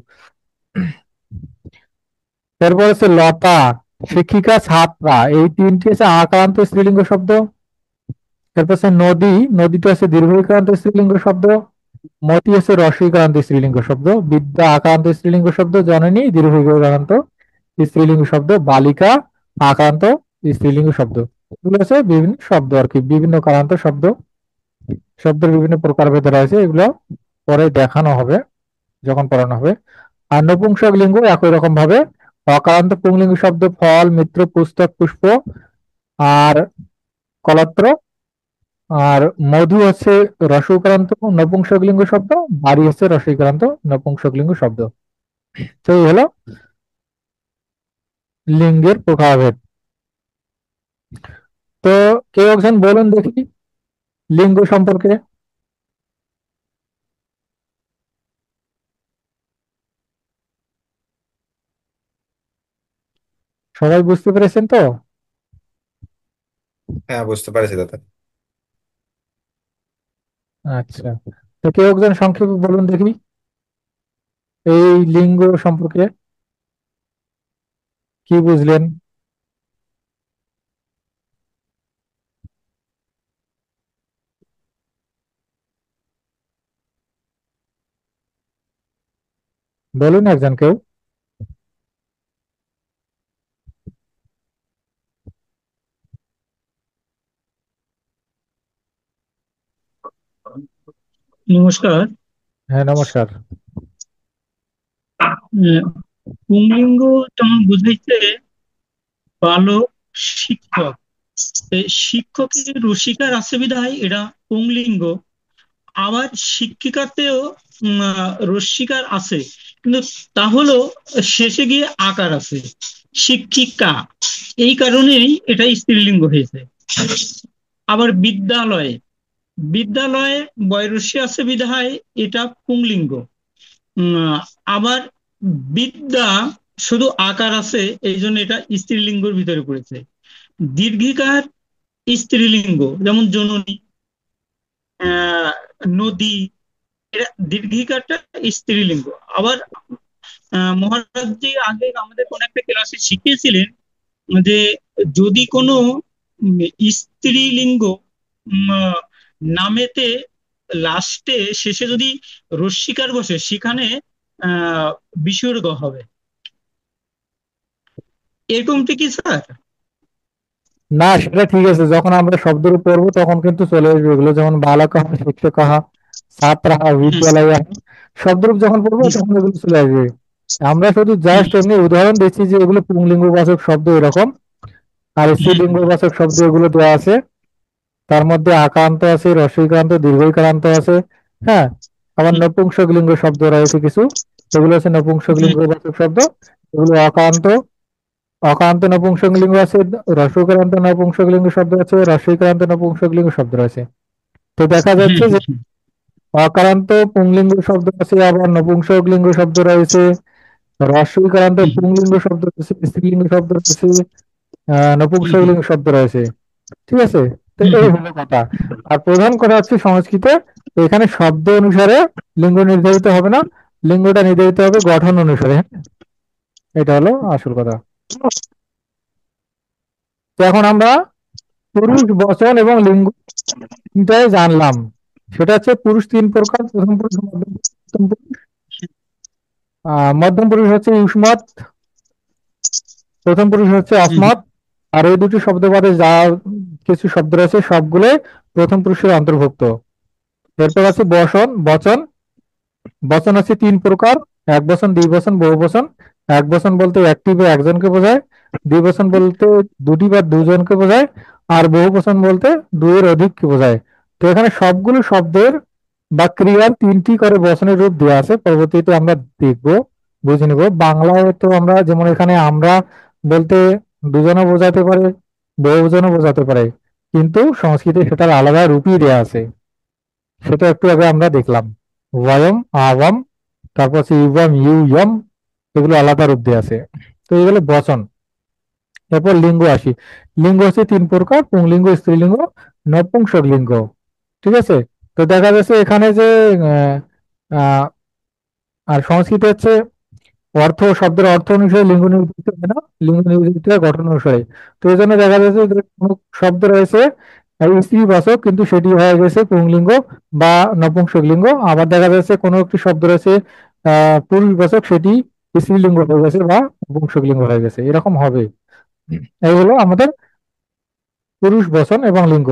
এরপর হচ্ছে লতা, শিক্ষিকা, ছাত্রা, এই তিনটি হচ্ছে আকারান্ত স্ত্রীলিঙ্গ শব্দ। এরপর হচ্ছে নদী, নদীটা হচ্ছে দীর্ঘইকারান্ত স্ত্রীলিঙ্গ শব্দ। মতি হচ্ছে হ্রস্বইকারান্ত স্ত্রীলিঙ্গ শব্দ। বিদ্যা আকারান্ত স্ত্রীলিঙ্গ শব্দ, জননী দীর্ঘইকারান্ত স্ত্রীলিঙ্গ শব্দ। বালিকা আকারান্ত স্ত্রীলিঙ্গ শব্দ। এগুলো হচ্ছে বিভিন্ন শব্দ আর কি, বিভিন্ন কারান্ত শব্দ, শব্দের বিভিন্ন প্রকারভেদ রয়েছে, এগুলো পরে দেখানো হবে যখন পড়ানো হবে। আর নপুংসক লিঙ্গ একই রকম ভাবে, অকারান্ত পুংলিঙ্গ শব্দ ফল, মিত্র, পুস্তক, পুষ্প আর কলত্র। আর মধু হচ্ছে রসউকারান্ত নপুংসক লিঙ্গ শব্দ, বাড়ি হচ্ছে রসইকারান্ত নপুংসক লিঙ্গ শব্দ। তো এই হলো লিঙ্গের প্রকারভেদ। তো কেউ একজন বলুন দেখি লিঙ্গ সম্পর্কে। সবাই বুঝতে পেরেছেন তো? হ্যাঁ, বুঝতে পারছি দাদা। আচ্ছা, তো কেউ একজন সংক্ষেপে বলুন দেখি এই লিঙ্গ সম্পর্কে কি বুঝলেন। বলুন একজন কেউ। নমস্কার। হ্যাঁ, নমস্কার। পুংলিঙ্গ তেমন বুঝাইতে বালক, শিক্ষক, এই শিক্ষকের রসিকার আছে বিধায় এটা পুংলিঙ্গ। আবার শিক্ষিকাতেও রস্যিকার আছে, কিন্তু তা হলো শেষে গিয়ে আকার আছে, শিক্ষিকা, এই কারণেই এটা স্ত্রীলিঙ্গ হয়েছে। আবার বিদ্যালয়ে, বিদ্যালয়ে বয়রস্যি আছে বিধায় এটা পুংলিঙ্গ। উম, আবার বিদ্যা শুধু আকার আছে, এই জন্য এটা স্ত্রীলিঙ্গের ভিতরে পড়েছে। দীর্ঘিকার স্ত্রীলিঙ্গ, যেমন জননী, আহ নদী, এটা দীর্ঘিকারটা স্ত্রীলিঙ্গ। আবার মহারাজ জি আগে আমাদের কোন একটা ক্লাসে শিখিয়েছিলেন যে যদি কোনো স্ত্রীলিঙ্গ উম, নামেতে লাস্টে শেষে যদি রস্যিকার বসে সেখানে আহ বিসর্গ হবে, এরকমটি কি স্যার? না, সেটা ঠিক আছে, যখন আমরা শব্দের উপর পড়বো তখন কিন্তু চলে আসবে এগুলো, যেমন বালকঃ, শিক্ষকঃ, ছাত্রঃ, হুম, বিদ্যালয়ঃ, শব্দরূপ যখন পড়বো হুম, তখন এগুলো চলে আসবে। আমরা শুধু জাস্ট এমনি উদাহরণ দিচ্ছি যে এগুলো পুংলিঙ্গবাচক শব্দ এরকম, আর হুম, স্ত্রীলিঙ্গবাচক শব্দ এগুলো দেওয়া আছে। তার মধ্যে আকারান্ত আছে, রস্বইকারান্ত, দীর্ঘইকারান্ত আছে। হ্যাঁ, আবার হুম, নপুংসক লিঙ্গ শব্দ রয়েছে কিছু, সেগুলো হচ্ছে নপুংসক হুম, লিঙ্গবাচক শব্দ। এগুলো অকারান্ত, অকারান্ত নপুংসকলিঙ্গ আছে, হ্রস্বইকারান্ত নপুংসকলিঙ্গ শব্দ আছে, হ্রস্বইকারান্ত নপুংসকলিঙ্গ শব্দ আছে। তো দেখা হুম, যাচ্ছে যে হুম, অকারান্ত পুংলিঙ্গ শব্দ আছে, আবার নপুংসকলিঙ্গ শব্দ রয়েছে, হ্রস্বইকারান্ত হুম, পুংলিঙ্গ শব্দ রয়েছে, স্ত্রীলিঙ্গ শব্দ রয়েছে, হুম, হুম, নপুংসকলিঙ্গ শব্দ রয়েছে। ঠিক আছে, তো হুম, এই হুম, হলো কথা। আর প্রধান কথা হচ্ছে সংস্কৃতে এখানে শব্দ অনুসারে লিঙ্গ নির্ধারিত হবে না, লিঙ্গটা নির্ধারিত হবে গঠন অনুসারে। হ্যাঁ, এটা হলো আসল কথা। তো এখন আমরা পুরুষ, বচন এবং লিঙ্গ তিনটাই জানলাম। সেটা হচ্ছে পুরুষ তিন প্রকার, প্রথম পুরুষ, মধ্যম পুরুষ, উত্তম পুরুষ। মধ্যম পুরুষ হচ্ছে ইউষ্মত, প্রথম পুরুষ হচ্ছে হুম অসমত। আর এই দুটি শব্দ বাদে যা কিছু শব্দ রয়েছে সবগুলো প্রথম পুরুষের অন্তর্ভুক্ত। এরপর আছে বচন। বচন বচন আছে তিন প্রকার: এক বচন, দুই বচন, বহু বচন। এক বচন বলতে একটি বা একজনকে বোঝায়, দুই বচন বলতে দুটি বা দুজনকে বোঝায়, আর বহু বচন বলতে দুইয়ের অধিককে বোঝায়। তো এখানে সবগুলো শব্দের বা ক্রিয়ার তিনটি করে বচনের রূপ দেওয়া আছে, পরবর্তীতে আমরা দেখব, বুঝে নিব। বাংলায় তো আমরা যেমন এখানে আমরা বলতে দুজনও বোঝাতে পারে, বহুজনও বোঝাতে পারে, কিন্তু সংস্কৃতে সেটার আলাদা রূপই দেওয়া আছে, সেটা একটু আগে আমরা দেখলাম। ওয়ায়ম, আওয়াম, তারপর হচ্ছে ইউবাম, ইয়ম, এগুলো আলাদা রূপ দিয়ে আছে। তো এগুলো বচন। এরপর লিঙ্গ আসি। লিঙ্গ হচ্ছে তিন প্রকার: পুংলিঙ্গ, স্ত্রীলিঙ্গ, নপুংসক লিঙ্গ। ঠিক আছে। তো দেখা যাচ্ছে এখানে যে আহ, আহ, আর সংস্কৃত হচ্ছে শব্দের অর্থ অনুসারে লিঙ্গ নির্দিষ্ট হয় না, লিঙ্গ নির্দিষ্ট হয় গঠন অনুসারে। তো এই জন্য দেখা যাচ্ছে যে কোনো শব্দ রয়েছে স্ত্রীবাচক, কিন্তু সেটি হয়ে গেছে পুংলিঙ্গ বা নপুংসক লিঙ্গ। আবার দেখা যাচ্ছে কোনো একটি শব্দ রয়েছে পুরুষবাচক, সেটি স্ত্রীলিঙ্গ হয়ে গেছে বা নপুংসক লিঙ্গ হয়ে গেছে, এরকম হবে। এই হলো আমাদের পুরুষ বচন এবং লিঙ্গ।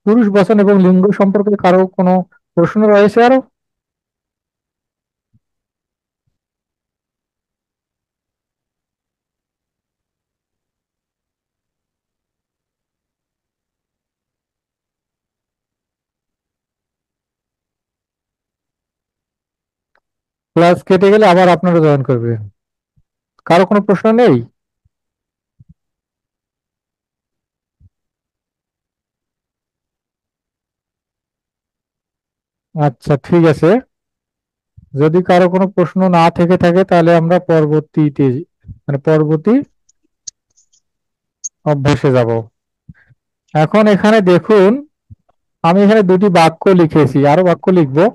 পুরুষ বচন এবং লিঙ্গ সম্পর্কে কারো কোনো প্রশ্ন রয়েছে আরো? ক্লাস কেটে গেলে আবার আপনারা জয়েন করবেন। কারো কোনো প্রশ্ন নেই? আচ্ছা, ঠিক আছে। যদি কারো কোনো প্রশ্ন না থেকে থাকে তাহলে আমরা পরবর্তীতে, মানে পরবর্তী অভ্যাসে যাব। এখন এখানে দেখুন, আমি এখানে দুটি বাক্য লিখেছি, আরো বাক্য লিখবো।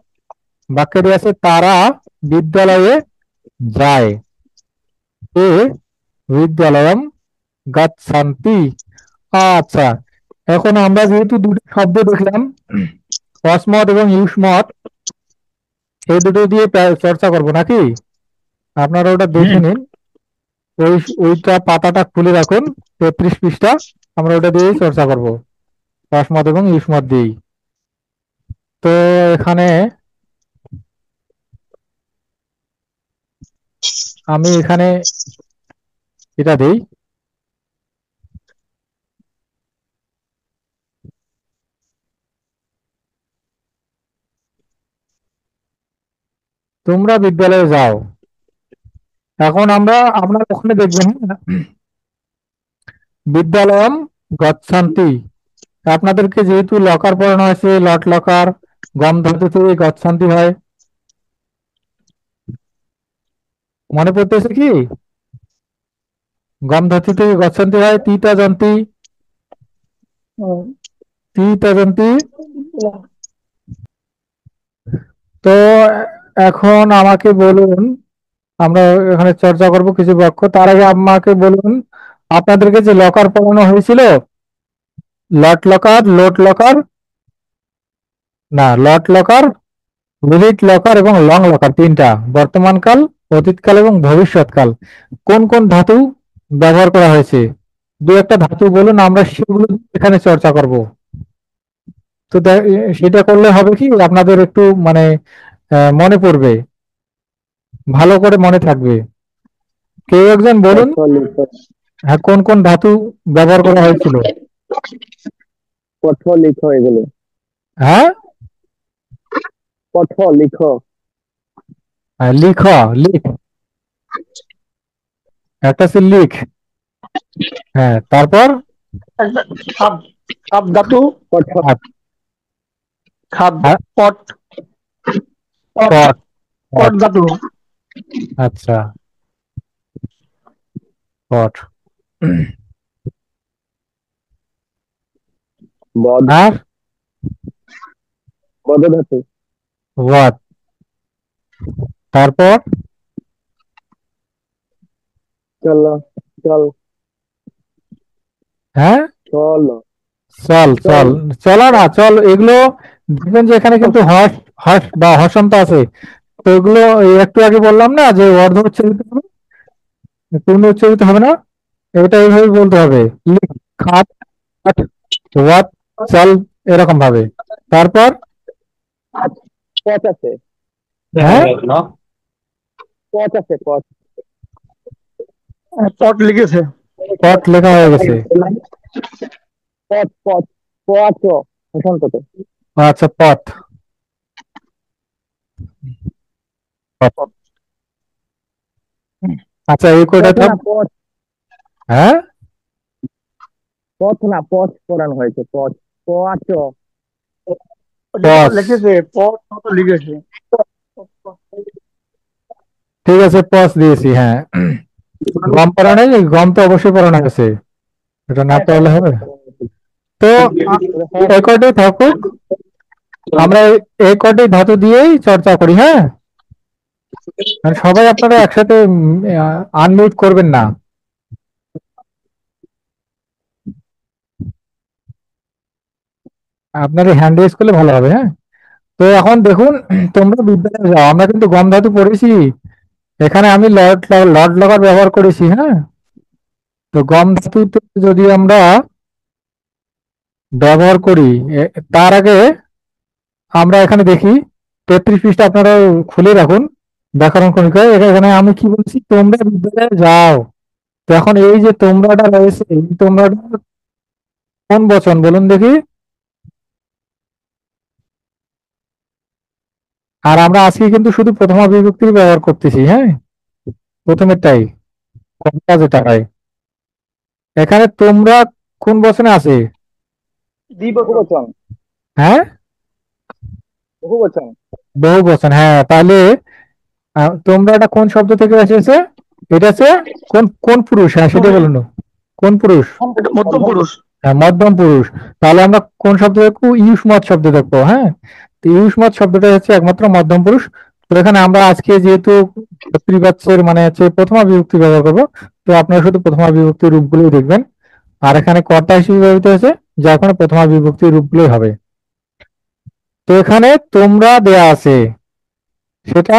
বাক্যটি আছে তারা বিদ্যালয়ে যায়, এ বিদ্যালয়ম গচ্ছান্তি। আচ্ছা, এখন আমরা যেহেতু দুটি শব্দ দেখলাম, অসমত এবং ইউষ্মত, এই দুটো দিয়ে চর্চা করব নাকি? আপনারা ওটা দেখে হুম নিন। ওই ওইটা পাতাটা খুলে রাখুন, 33 পৃষ্ঠা। আমরা ওটা দিয়েই চর্চা করব, অসমত এবং ইউষ্মত দিয়েই। তো এখানে আমি এখানে এটা দেই। তোমরা বিদ্যালয়ে যাও। এখন আপনারা ওখানে দেখবেন বিদ্যালয়ম গচ্ছান্তি। আপনাদেরকে যেহেতু লকার পড়ানো হয়েছে, লট লকার, গম ধাতু থেকে গচ্ছান্তি হয়, মনে পড়তেছে কি? গম ধাতু থেকে গচ্ছান্তি হয়, তিতা জন্তি, তিতা জন্তি। তো এখন আমাকে বলুন, আমরা এখানে চর্চা করব কিছু বাক্য। তার আগে আমাকে বলুন, আপনাদেরকে যে লকার পড়ানো হয়েছিল, লট লকার, লোট লকার, না লট লকার, মিনিট লকার এবং লং লকার, তিনটা, বর্তমানকাল, অতীতকাল এবং ভবিষ্যৎকাল, কোন কোন ধাতু ব্যবহার করা হয়েছে? দু একটা ধাতু বলুন, আমরা সেগুলো এখানে চর্চা করব। তো সেটা করলে হবে কি, আপনাদের একটু মানে মনে পড়বে, ভালো করে মনে থাকবে। কেউ একজন বলুন, কঠোর লিখো, হ্যাঁ, কোন কোন ধাতু ব্যবহার করা হয়েছিল? কঠোর লিখো এগুলো, হ্যাঁ, কঠোর লিখো। হ্যাঁ, লিখ, লিখ, একটা আছে লিখ। হ্যাঁ, তারপর একটা খাদ, খাদ ধাতু, কঠোর, আ- খাদ, হ্যাঁ, পট, পট, পট, পট পট, ধাতু, আচ্ছা, পট। বদ, আর বদ ধাতু, ওয়াট, তারপর চল, চল, হ্যাঁ, চল, চল, চল, চল, চলো না, চল, এগুলো দেখবেন যে এখানে কিন্তু হর্ষ, হর্ষ বা হর্ষন্ত আছে। তো এগুলো এই একটু আগে বললাম না যে অর্ধ উচ্চারিত হবে, পূর্ণ উচ্চারিত হবে না, এটা এইভাবে বলতে হবে, লিখ, খাট, কাঠ, ওয়াত, চাল, এরকম ভাবে। তারপর পথ আছে, হ্যাঁ পথ আছে, পথ। পট লিখেছে। পথ লেখা হয়ে গেছে। পথ, পথ, পথ, বসন্ততে। আচ্ছা পথ, পথ। আচ্ছা এই কয়টা পথ থাক। না, পথ, হ্যাঁ পথ না, পথ পড়ানো হয়েছে, পথ, পথ। পথ, লিখেছে পট মতো লিখেছে। ঠিক আছে পথ দিয়েছি, হ্যাঁ। গম পড়া নেই, গম তো অবশ্যই পড়ানো গেছে, এটা না পড়ালে হবে। তো এই কয়টাই থাকুক, আমরা এই কয়টাই ধাতু দিয়েই চর্চা করি, হ্যাঁ। মানে সবাই আপনারা একসাথে আনমিউট করবেন না। আপনাদের হ্যান্ড রেজ করলে ভালো হবে, হ্যাঁ। তো এখন দেখুন, তোমরা বিদ্যালয়ে যাও, আমরা কিন্তু গম ধাতু পড়েছি, এখানে আমি লট লগার ব্যবহার করেছি, হ্যাঁ। তো গম ধাতুতে যদি আমরা ব্যবহার করি, তার আগে আমরা এখানে দেখি 33 পৃষ্ঠা আপনারা খুলে রাখুন, ব্যাকরণ কণিকায়। এখানে আমি কি বলছি, তোমরা বিদ্যালয়ে যাও। তো এখন এই যে তোমরাটা রয়েছে, এই তোমরাটা কোন বচন বলুন দেখি। আর আমরা আজকে কিন্তু শুধু প্রথমা বিভক্তির ব্যবহার করতেছি, হ্যাঁ, প্রথমেরটাই, কর্তা যেটাই। এখানে তোমরা কোন বচনে আছে? বহুবচন, হ্যাঁ, বহুবচন। বহু বচন, হ্যাঁ। তাহলে তোমরাটা কোন শব্দ থেকে এসেছে? এটা হচ্ছে কোন কোন পুরুষ? হ্যাঁ সেটা বলুন, কোন পুরুষ? এটা মধ্যম পুরুষ। হ্যাঁ মধ্যম পুরুষ। তাহলে আমরা কোন শব্দ দেখবো? ইউষ্মৎ শব্দ দেখবো, হ্যাঁ। তো ইউষ্মৎ শব্দটা হচ্ছে একমাত্র মধ্যম পুরুষ। তো এখানে আমরা আজকে যেহেতু কর্তৃবাচ্যের মানে হচ্ছে প্রথমা বিভক্তি ব্যবহার করবো, তো আপনারা শুধু প্রথমা বিভক্তির রূপগুলোই দেখবেন। আর এখানে কর্তা হিসেবে ব্যবহৃত হয়েছে, যার কারণে প্রথমা বিভক্তির রূপগুলোই হবে। তো এখানে তোমরা দেয়া আছে, সেটা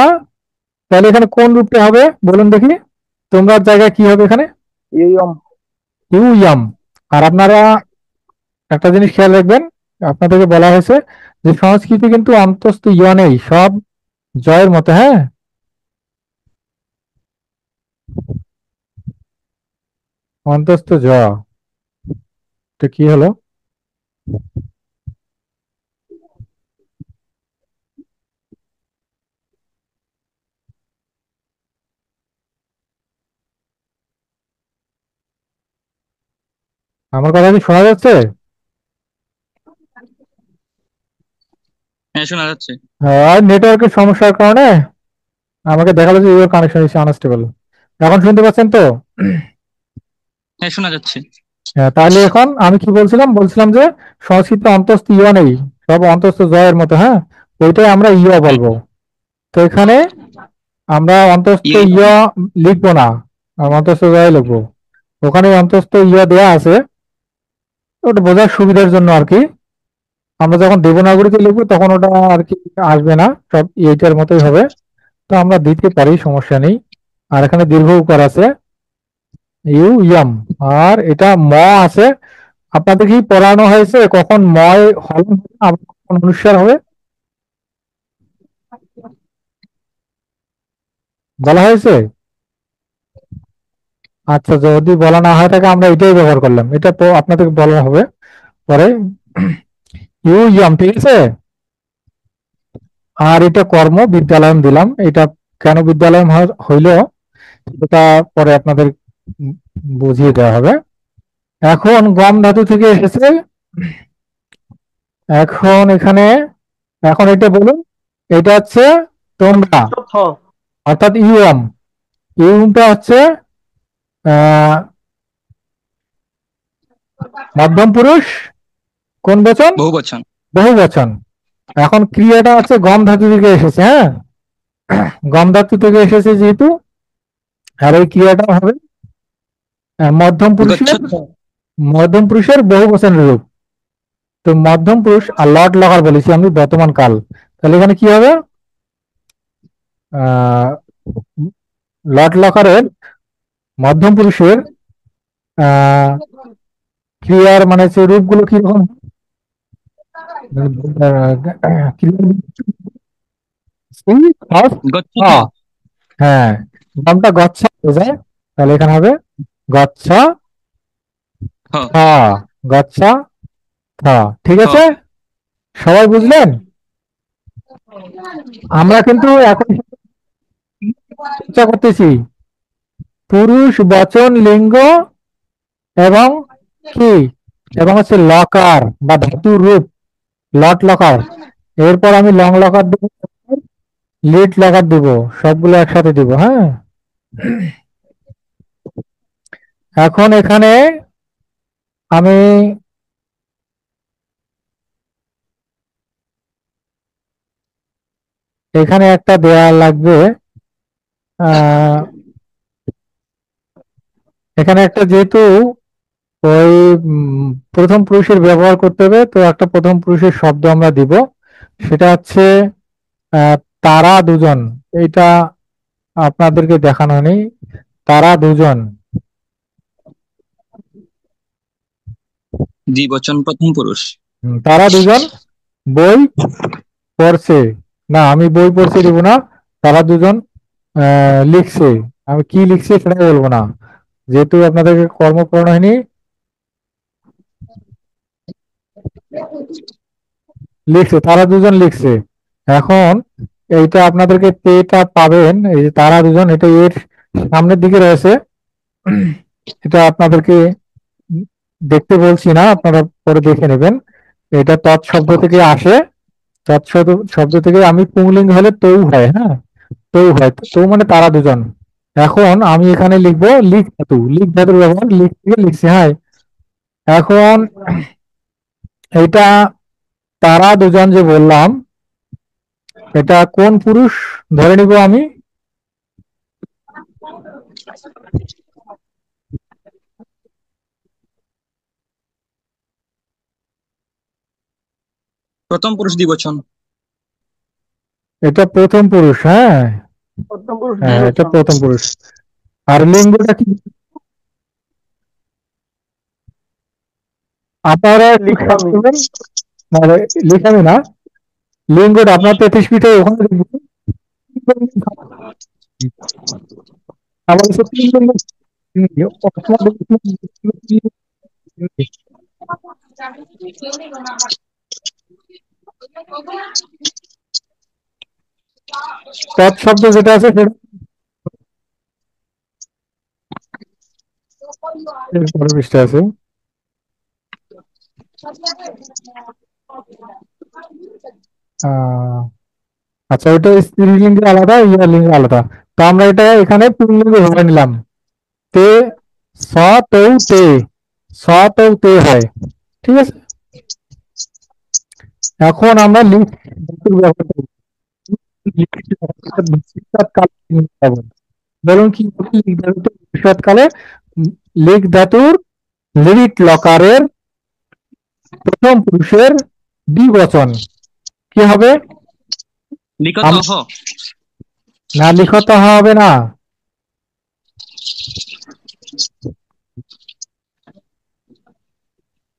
তাহলে এখানে কোন রূপটা হবে বলুন দেখি। তোমরার জায়গায় কি হবে এখানে? ইয়ম, ইউ ইয়াম। আর আপনারা একটা জিনিস খেয়াল রাখবেন, আপনাদেরকে বলা হয়েছে যে সংস্কৃতি কিন্তু অন্তস্থ ইয় নেই, সব জয়ের মতো, হ্যাঁ। অন্তস্থ জ, তো কি হলো? আমার কথা কি শোনা যাচ্ছে? হ্যাঁ শোনা যাচ্ছে। আর নেটওয়ার্কের সমস্যার কারণে আমাকে দেখালো যে ইউর কানেকশন ইজ আনস্টেবল। এখন শুনতে পাচ্ছেন তো? হ্যাঁ শোনা যাচ্ছে। হ্যাঁ, তাহলে এখন আমি কি বলছিলাম, বলছিলাম যে সংস্কৃত অন্তস্থ ইয় নেই, সব অন্তস্থ জয়ের মতো, হ্যাঁ। ওইটাই আমরা ইয় বলবো। তো এখানে আমরা অন্তস্থ ইয়ে ইয় লিখবো না, আমরা অন্তস্থ জয় লিখবো। ওখানে অন্তস্থ ইয় দেয়া আছে, ওটা বোঝার সুবিধার জন্য আর কি। আমরা যখন দেবনাগরীতে লিখবো তখন ওটা আর কি আসবে না, সব এইটার মতোই হবে। তো আমরা দিতে পারি, সমস্যা নেই। আর এখানে দীর্ঘ উকার আছে, ইউ ইয়াম। আর এটা ম আছে। আপনাদের কি পড়ানো হয়েছে কখন ময় হলন হবে, আবার কখন অনুস্বার হবে? বলা হয়েছে? আচ্ছা, যদি বলা না হয় থাকে আমরা এটাই ব্যবহার করলাম, এটা তো আপনাদেরকে বলা হবে পরে। ইউ ইয়াম, ঠিক আছে। আর এটা কর্ম বিদ্যালয় দিলাম, এটা কেন বিদ্যালয় হইল এটা পরে আপনাদের বুঝিয়ে দেওয়া হবে। এখন গম ধাতু থেকে এসেছে, এখন এখানে, এখন এটা বলুন, এটা হচ্ছে তোমরা, থ, অর্থাৎ ইউএম। ইউমটা হচ্ছে আহ মধ্যম পুরুষ, কোন বচন? বহু বচন। বহু বচন। এখন ক্রিয়াটা হচ্ছে গম ধাতু থেকে এসেছে, হ্যাঁ। গম ধাতু থেকে এসেছে যেহেতু, আর এই ক্রিয়াটা হবে মধ্যম পুরুষের, গচ্ছ। মধ্যম পুরুষের বহু বচনের রূপ। তো মধ্যম পুরুষ আর লট লগার বলেছি আমি বর্তমান কাল, তাহলে এখানে কি হবে? আহ লট লকারের মধ্যম পুরুষের আহ ক্রিয়ার মানে হচ্ছে রূপগুলো কিরকম ক্রিয়ার গচ্ছিত। হ্যাঁ, নামটা গচ্ছা হয়ে যায়, তাহলে এখানে হবে গচ্ছা হ থা, গচ্ছা থা। ঠিক হ আছে, সবাই বুঝলেন? আমরা কিন্তু এখন চর্চা করতেছি পুরুষ বচন লিঙ্গ এবং কি এবং হচ্ছে লকার বা ধাতুর রূপ, লট লকার। এরপর আমি লং লকার দেবো, লিড লকার দেবো, সবগুলো একসাথে দিব। হ্যাঁ, এখন এখানে আমি এখানে একটা দেয়া লাগবে। আহ এখানে একটা যেহেতু ওই প্রথম পুরুষের ব্যবহার করতে হবে, তো একটা প্রথম পুরুষের শব্দ আমরা দিব, সেটা হচ্ছে আহ, তারা দুজন। এটা আপনাদেরকে দেখানো নেই। তারা দুজন, দ্বিবচন প্রথম পুরুষ। তারা দুজন বই পড়ছে। না, আমি বই পড়ছে দিব না, তারা দুজন লিখছে। আমি কি লিখছে সেটা বলবো না, যেহেতু আপনাদেরকে কর্ম করানো হয়নি। লিখছে, তারা দুজন লিখছে। এখন এইটা আপনাদেরকে পেটা পাবেন, এই যে তারা দুজন, এটা এর সামনের দিকে রয়েছে। এটা আপনাদেরকে দেখতে বলছি না, আপনারা পরে দেখে নেবেন। এটা তৎশব্দ থেকে আসে। তৎশব্দ শব্দ থেকে আমি পুংলিঙ্গ হলে তৌ হয়। হ্যাঁ, তৌ হয়, তৌ মানে তারা দুজন। এখন আমি এখানে লিখবো লিখ ধাতু, লিখ ধাতুর ব্যবহার লিখ থেকে লিখছি। হ্যাঁ, এখন এটা তারা দুজন যে বললাম, এটা কোন পুরুষ ধরে নিব আমি? প্রথম পুরুষ দ্বিবচন। এটা প্রথম পুরুষ। হ্যাঁ, প্রথম পুরুষ হ্যাঁ, এটা দ্বিবচন। প্রথম পুরুষ। আর লিঙ্গটা কি আপনারা একটু খেয়াল লিখামি। করবেন? মানে লিখামি না, লিঙ্গটা আপনার 33 ফিটে ওখানে লিখবেন। আমার কাছে তিন নম্বর তৎশব্দ যেটা আছে সেটা এর পরের পৃষ্ঠা আছে। আহ, আচ্ছা, ওটা স্ত্রীলিঙ্গ আলাদা, ইহা লিঙ্গ আলাদা। তো আমরা এটা এখানে পুংলিঙ্গ ধরে নিলাম। তে, স, তৌ, তে, স, তৌ, তে হয়। ঠিক আছে, এখন আমরা লিঙ্গ ধাতুর ব্যবহার করব। ভবিষ্যৎকালে লিঙ্গ ব্যবহার। বলুন কি হবে লিঙ্গ ধাতুতে ভবিষ্যৎকালে? লিঙ্গ ধাতুর লিরিট লকারের প্রথম পুরুষের দ্বিবচন কি হবে? লিখত হ। না, লিখত হবে না।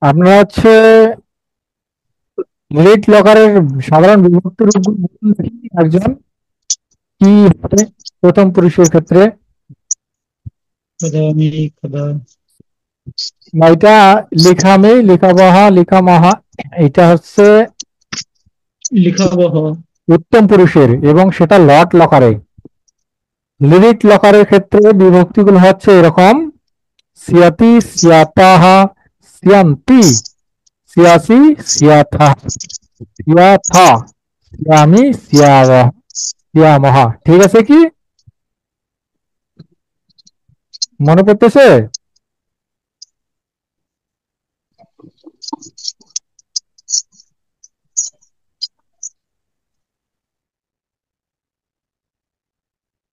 আপনারা হচ্ছে লিড লকারের সাধারণ বিভক্তি রূপগুলো বলুন দেখি একজন। কি হবে প্রথম পুরুষের ক্ষেত্রে? না, এটা লিখামি, লিখাবহ, লিখামহা, এটা হচ্ছে লিখাবহ। উত্তম পুরুষের, এবং সেটা লট লকারে। লিরিট লকারের ক্ষেত্রে বিভক্তিগুলো হচ্ছে এরকম: সিয়াতি, সিয়াতাহা, সিয়ান্তি, সিয়াসি, সিয়াথা, সিয়াথা, সিয়ামি, সিয়াওয়াহ, সিয়ামহা। ঠিক আছে কি? মনে পড়তেছে?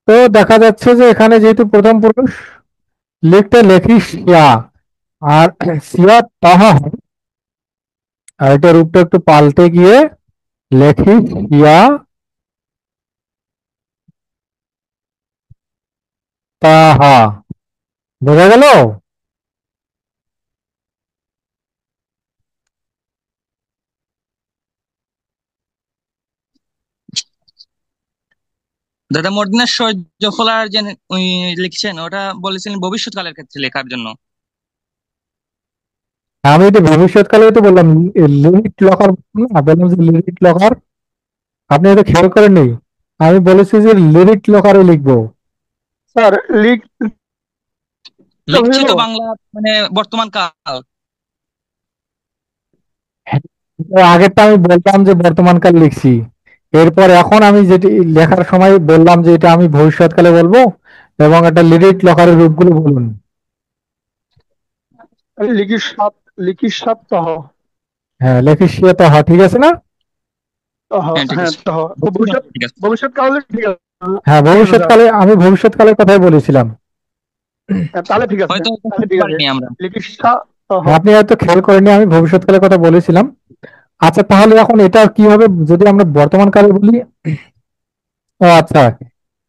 তো দেখা যাচ্ছে যে এখানে যেহেতু প্রথম পুরুষ, লিখতে লেখি সিয়া, আর সিয়া তাহা হয়। আর এটা রূপটা একটু পাল্টে গিয়ে লেখি সিয়া তাহা। বোঝা গেল? দাদা মর্দিনার সহ্যফলার যে উনি লিখছেন ওটা বলেছিলেন ভবিষ্যৎকালের ক্ষেত্রে লেখার জন্য। আমি এটা ভবিষ্যৎকালে তো বললাম, লিমিট লকার বললাম যে লিমিট লকার। আপনি এটা খেয়াল করেননি, আমি বলেছি যে লিমিট লকারে লিখবো। স্যার লিখছি তো হলো। বাংলা মানে বর্তমান কাল। আগেরটা আমি বললাম যে বর্তমানকাল লিখছি, এরপর এখন আমি যেটি লেখার সময় বললাম যে এটা আমি ভবিষ্যৎকালে বলবো, এবং একটা লিমিট লকারের রূপগুলো বলুন। লিখিত সাত তহ। হ্যাঁ, লেখিসিয়া তো ঠিক আছে না? হ্যাঁ ঠিক হ্যাঁ আছে, তহ ঠিক আছে। ভবিষ্যৎকালে ঠিক আছে। হ্যাঁ, ঠিক আছে স্যার। ভবিষ্যৎকালে আমি ভবিষ্যৎকালের কথাই বলেছিলাম। তাহলে ঠিক আছে, হয়তো তাহলে ঠিক আছে। পারিনি আমরা। লিখিত সাত তহ। আপনি হয়তো খেয়াল করেননি, আমি ভবিষ্যৎকালের কথা বলেছিলাম। আচ্ছা, তাহলে এখন এটা কি হবে যদি আমরা বর্তমান কালে বলি? ও আচ্ছা,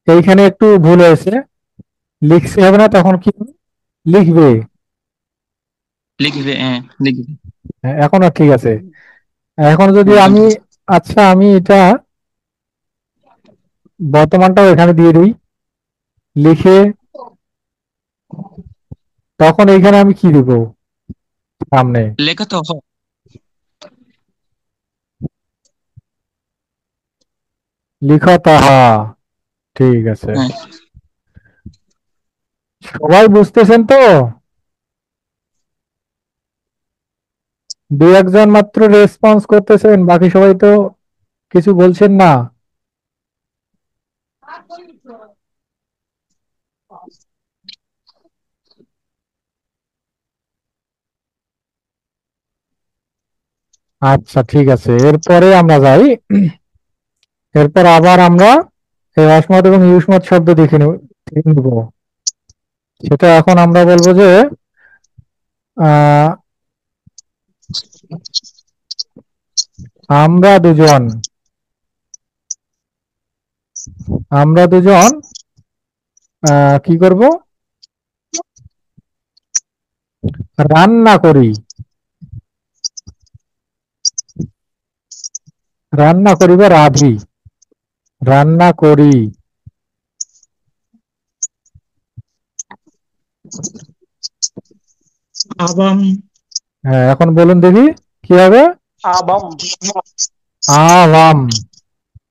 এইখানে একটু ভুল হয়েছে, লিখতে হবে না, তখন কি হবে? লিখবে। লিখবে, হ্যাঁ লিখবে। হ্যাঁ, এখন আর ঠিক আছে। এখন যদি একদম আমি, ঠিক আছে। আচ্ছা আমি এটা বর্তমানটাও এখানে দিয়ে দিই লিখে, তখন এইখানে আমি কি দিব সামনে? লেখা তো লিখো তাহা। ঠিক আছে, হ্যাঁ। সবাই বুঝতেছেন তো? দু একজন মাত্র রেসপন্স করতেছেন, বাকি সবাই তো কিছু বলছেন না। আচ্ছা ঠিক আছে, এরপরে আমরা যাই। এরপর আবার আমরা এই অসমত এবং ইউসমত শব্দ দেখে নিব। সেটা এখন আমরা বলবো যে আহ আমরা দুজন কি করব? রান্না করি। রান্না করি বা রাঁধি। রান্না করি। আবাম। হ্যাঁ, এখন বলুন দেখি কি হবে? আবাম। আবাম।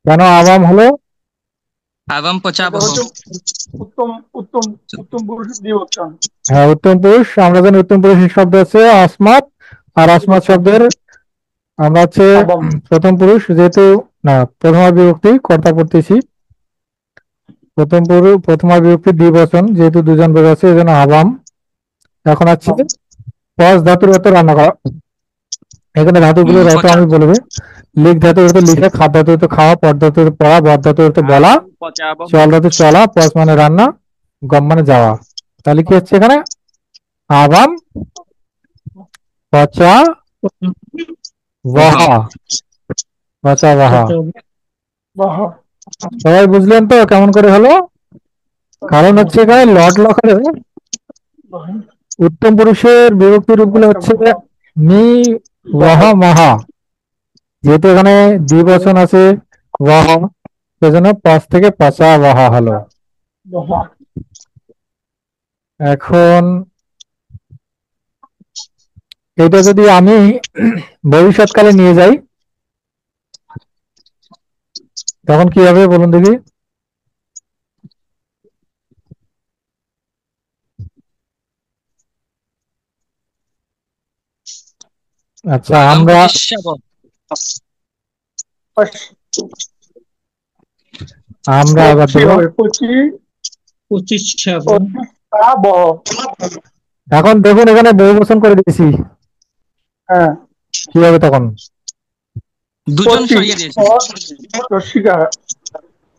কেন আবাম হলো? আবাম এটা পচাবহ। হচ্ছে উত্তম উত্তম উত্তম পুরুষ দ্বিবচন। হ্যাঁ, উত্তম পুরুষ। আমরা জানি উত্তম পুরুষের শব্দ হচ্ছে অসমাত, আর অসমাত শব্দের আমরা হচ্ছে আবাম। প্রথম পুরুষ, যেহেতু না প্রথমা বিভক্তি কর্তা পড়তেছি, প্রথমা বিভক্তি দ্বিবচন, যেহেতু দুজন বোঝাচ্ছে এই জন্য আবাম। এখন আছে পজ ধাতুর অর্থ রান্না করা। এখানে ধাতুগুলোর অর্থ আমি বলবো। লিখ ধাতু অর্থ লিখে, খাদ ধাতু অর্থ খাওয়া, পদ ধাতু অর্থ পড়া, বদ ধাতু অর্থ বলা, আবাম পচাবহ। চল ধাতু চলা, পজ মানে রান্না, গম মানে যাওয়া। তাহলে কি হচ্ছে এখানে? আবাম পচা ওয়াহা। পচা ওয়াহা। বাহ। সবাই বুঝলেন তো কেমন করে হলো? কারণ হচ্ছে এখানে লট লকারে উত্তম পুরুষের বিভক্তি রূপগুলো হচ্ছে মি, ওয়াহা, মাহা। যেহেতু এখানে দ্বিবচন আছে ওয়াহা, সেজন্য পাঁচ থেকে পচা ওয়াহা হলো। এখন এটা যদি আমি ভবিষ্যৎকালে নিয়ে যাই, তখন কি হবে বলুন দেখি? আচ্ছা, আগাম আমরা পঁচিশাবহ। আমরা আবার দেবো। পঁচিশাবহ। এখন দেখুন এখানে বহুবচন করে দিয়েছি, হ্যাঁ, কি হবে তখন? দুজন সরিয়ে দিয়েছে। রসিকা।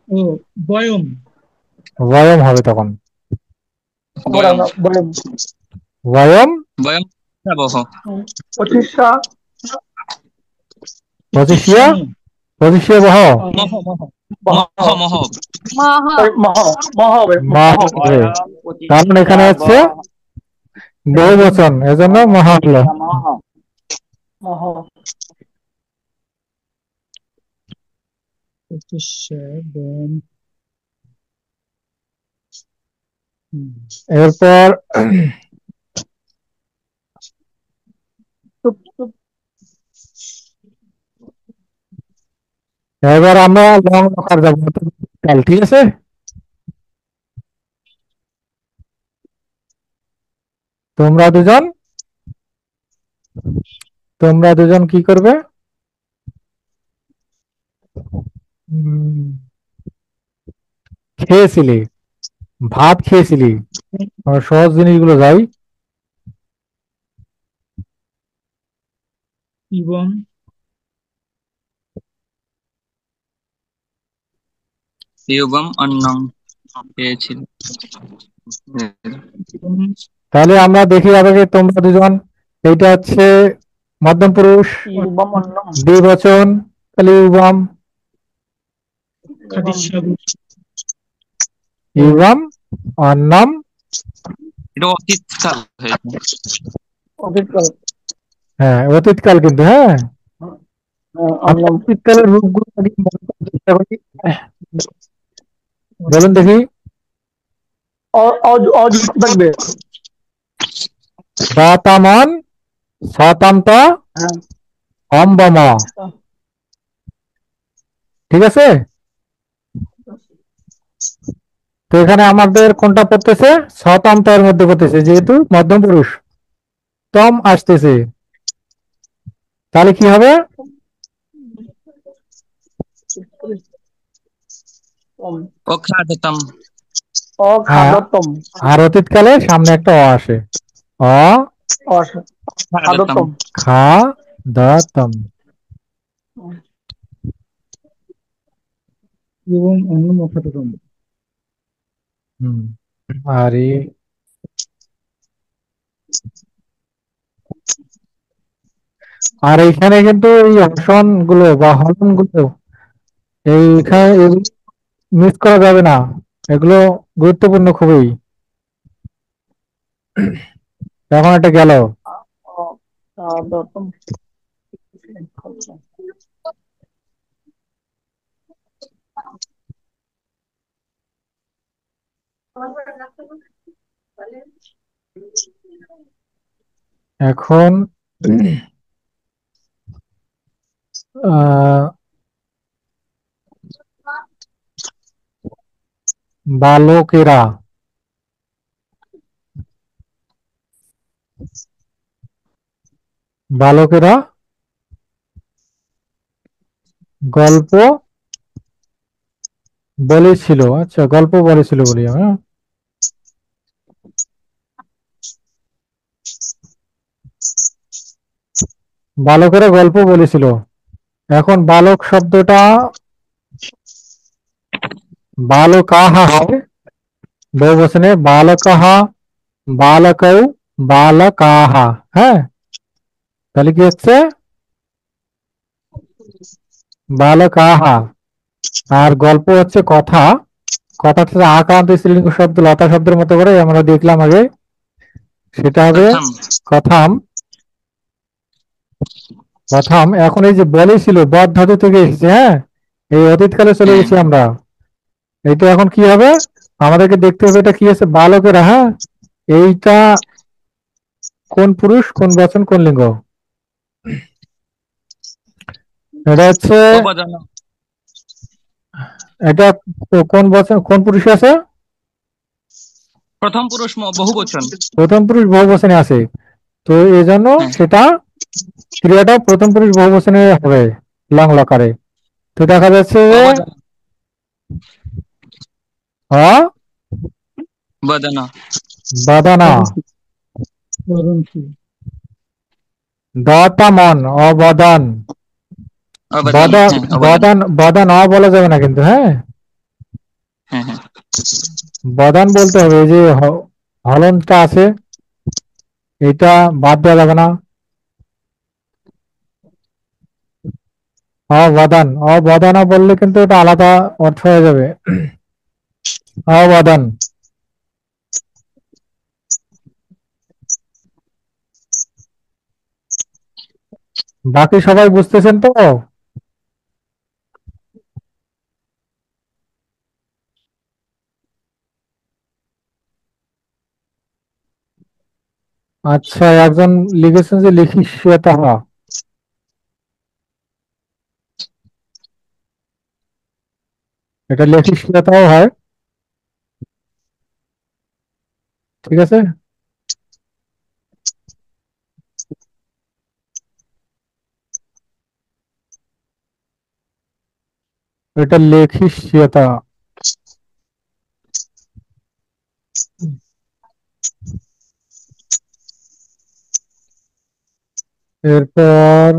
ও বয়ম। বয়ম হবে তখন। বয়ম। বলেন বয়ম বয়ম পচাবহ। পঁচিশা। পঁচিশিয়া। পঁচিশিয়া বহ। মহ মহ মহ মহ। মাহা। মহ মহ হবে। মা হবে। কারণ এখানে হচ্ছে বহু বচন, এজন্য মহা হলো। মহ 57 এরপর টুপ টুপ এবার আমরা লং লকার যাবো, কাল, ঠিক আছে। তোমরা দুজন কি করবে? খেয়েছিলি, ভাত খেয়েছিলি, আমরা সহজ জিনিসগুলো যাই। ইবম ইউবম অন্নম পেয়েছিল। তাহলে আমরা দেখি আগে তোমরা দুজন, এইটা হচ্ছে মধ্যম পুরুষ, ইউবম অন্নম দ্বিবচন, তাহলে ইউবাম, খাদিসাবু ইউবাম অন্নম। এটা অতীতকাল হয়েছে। অতীতকাল হ্যাঁ, অতীতকাল কিন্তু, হ্যাঁ। আমরা অন্নম অতীতকালের রূপগুলো আগে মনে করার চেষ্টা করি। বলুন দেখি। অযুক্ত থাকবে। সতামন, শতান্ত, হ্যাঁ অম্বম, ঠিক আছে। তো এখানে আমাদের কোনটা পড়তেছে? শতান্ত এর মধ্যে পড়তেছে, যেহেতু মধ্যম পুরুষ, তম আসতেছে, তাহলে কি হবে? অখাদতম। অখাদতম আর অতীতকালে সামনে একটা অ আসে, অ খাদতম খা দতম। এবং অন্নম অখাদ্যতম। আরে আর এইখানে কিন্তু এই অপশন গুলো বা হরন গুলো এইখানে মিস করা যাবে না, এগুলো গুরুত্বপূর্ণ খুবই। এখন এটা গেল। খাদতম এখন আহ, বালকেরা, বালকেরা গল্প বলেছিল, আচ্ছা গল্প বলেছিল বলি আমরা, হ্যাঁ? বালকেরা গল্প বলেছিল। এখন বালক শব্দটা বালকাহা হবে বহুবচনে, বালকাহা, বালকৌ, বালকাহা, হ্যাঁ। তাহলে কি হচ্ছে? বালকাহা। আর গল্প হচ্ছে কথা, কথা থেকে আক্রান্ত স্ত্রীলিঙ্গ শব্দ লতা শব্দের মতো করে আমরা দেখলাম আগে, সেটা হবে প্রথম কথাম। কথাম। এখন এই যে বলেছিল, বদ ধাতু থেকে এসেছে, হ্যাঁ, এই অতীতকালে চলে গেছি আমরা। এইটা এখন কি হবে? আমাদেরকে দেখতে হবে এটা কি আছে, বালকেরা, হ্যাঁ। এইটা কোন পুরুষ, কোন বচন, কোন লিঙ্গ? এটা হচ্ছে, অবদান। এটা কোন বচন, কোন পুরুষে আছে? প্রথম পুরুষ বহুবচন। প্রথম পুরুষ বহুবচনে আছে, তো এই জন্য হ্যাঁ। সেটা ক্রিয়াটা প্রথম পুরুষ বহুবচনে হবে লং লকারে। তো দেখা যাচ্ছে যে অবদান। বদন। বাদানা, বরন্তি দতামন, অবদান, অবদান। হ্যাঁ, অবদান। বদান, বদান অ বলা যাবে না কিন্তু, হ্যাঁ। হ্যাঁ হ্যাঁ। বদান বলতে হবে, এই যে হলনটা আছে এটা বাদ দেওয়া যাবে না। অবদান, অবদানা বললে কিন্তু এটা আলাদা অর্থ হয়ে যাবে। অবদান। বাকি সবাই বুঝতেছেন তো? আচ্ছা, একজন লিখেছেন যে লিখি শ্বেতা। এটা লেখি শ্বেতাও হয়, ঠিক আছে। এটা লেখি শ্বেতা। এরপর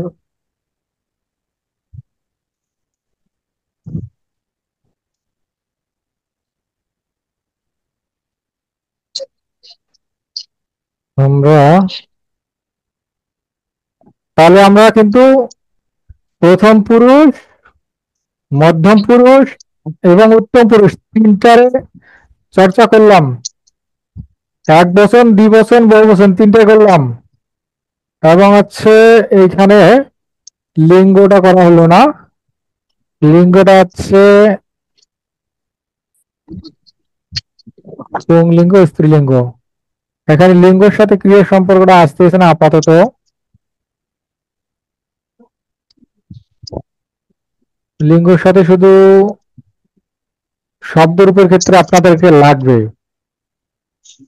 আমরা তাহলে আমরা কিন্তু প্রথম পুরুষ, মধ্যম পুরুষ এবং উত্তম পুরুষ তিনটারে চর্চা করলাম। এক বচন, দ্বিবচন, বহুবচন তিনটে করলাম। এবং হচ্ছে এইখানে লিঙ্গটা করা হলো না। লিঙ্গটা হচ্ছে পুংলিঙ্গ, স্ত্রীলিঙ্গ। এখানে লিঙ্গের সাথে ক্রিয়ার সম্পর্কটা আসতেছে না আপাতত। লিঙ্গের সাথে শুধু শব্দরূপের ক্ষেত্রে আপনাদেরকে লাগবে,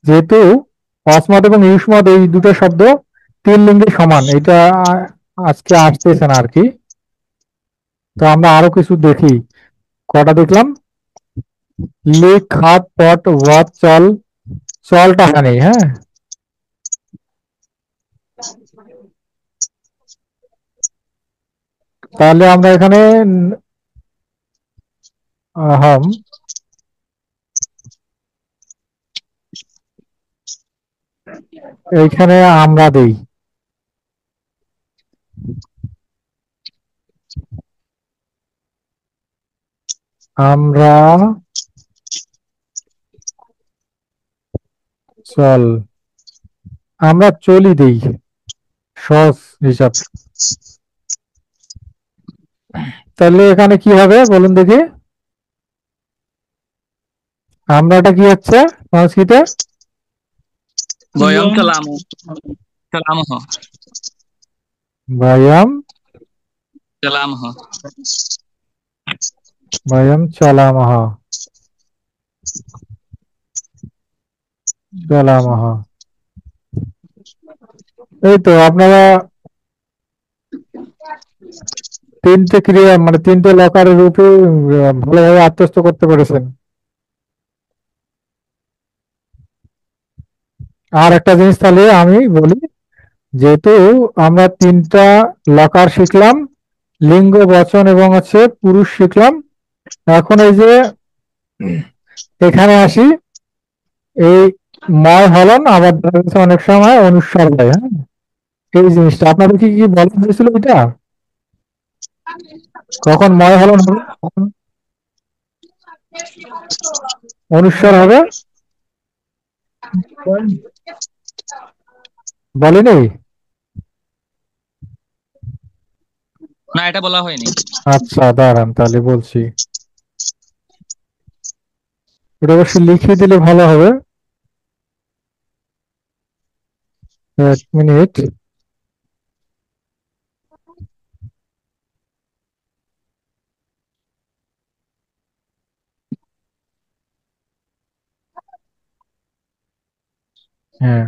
যেহেতু অসমত এবং ইউষ্মত এই দুটো শব্দ তিন লিঙ্গে সমান, এটা আজকে আসতেছে না আর কি। তো আমরা আরো কিছু দেখি। কটা দেখলাম? লিখ, হাত, পট, ওয়াত, চল। চলটা নেই, হ্যাঁ। তাহলে আমরা এখানে আহম, এইখানে আমরা দেই। আমরা চল, আমরা চলি দেই সহজ হিসাব। তাহলে এখানে কি হবে বলুন দেখি? আমরাটা কি হচ্ছে সংস্কৃতে? বয়ম ইয়ম চলামো, চলামহ, বয়ম, চলামহ। বয়ম চলামহ, চলামহ। এই তো আপনারা তিনটে ক্রিয়া মানে তিনটে লকারের রূপে ভালোভাবে আত্মস্থ করতে পেরেছেন। আর একটা জিনিস তাহলে আমি বলি, যেহেতু আমরা তিনটা লকার শিখলাম, লিঙ্গ, বচন এবং হচ্ছে পুরুষ শিখলাম, এখন এই যে এখানে আসি, এই ময় হলন আবার দেখা যাচ্ছে অনেক সময় অনুস্বার হয়, হ্যাঁ। এই জিনিসটা আপনাদের কি কি বলা হয়েছিল এটা? কখন ময় হলন হবে, কখন অনুস্বার হবে বলেন। বলেনি? না, এটা বলা হয়নি। আচ্ছা দাঁড়ান তাহলে বলছি। এটা অবশ্যই লিখিয়ে দিলে ভালো হবে। এক মিনিট। হ্যাঁ,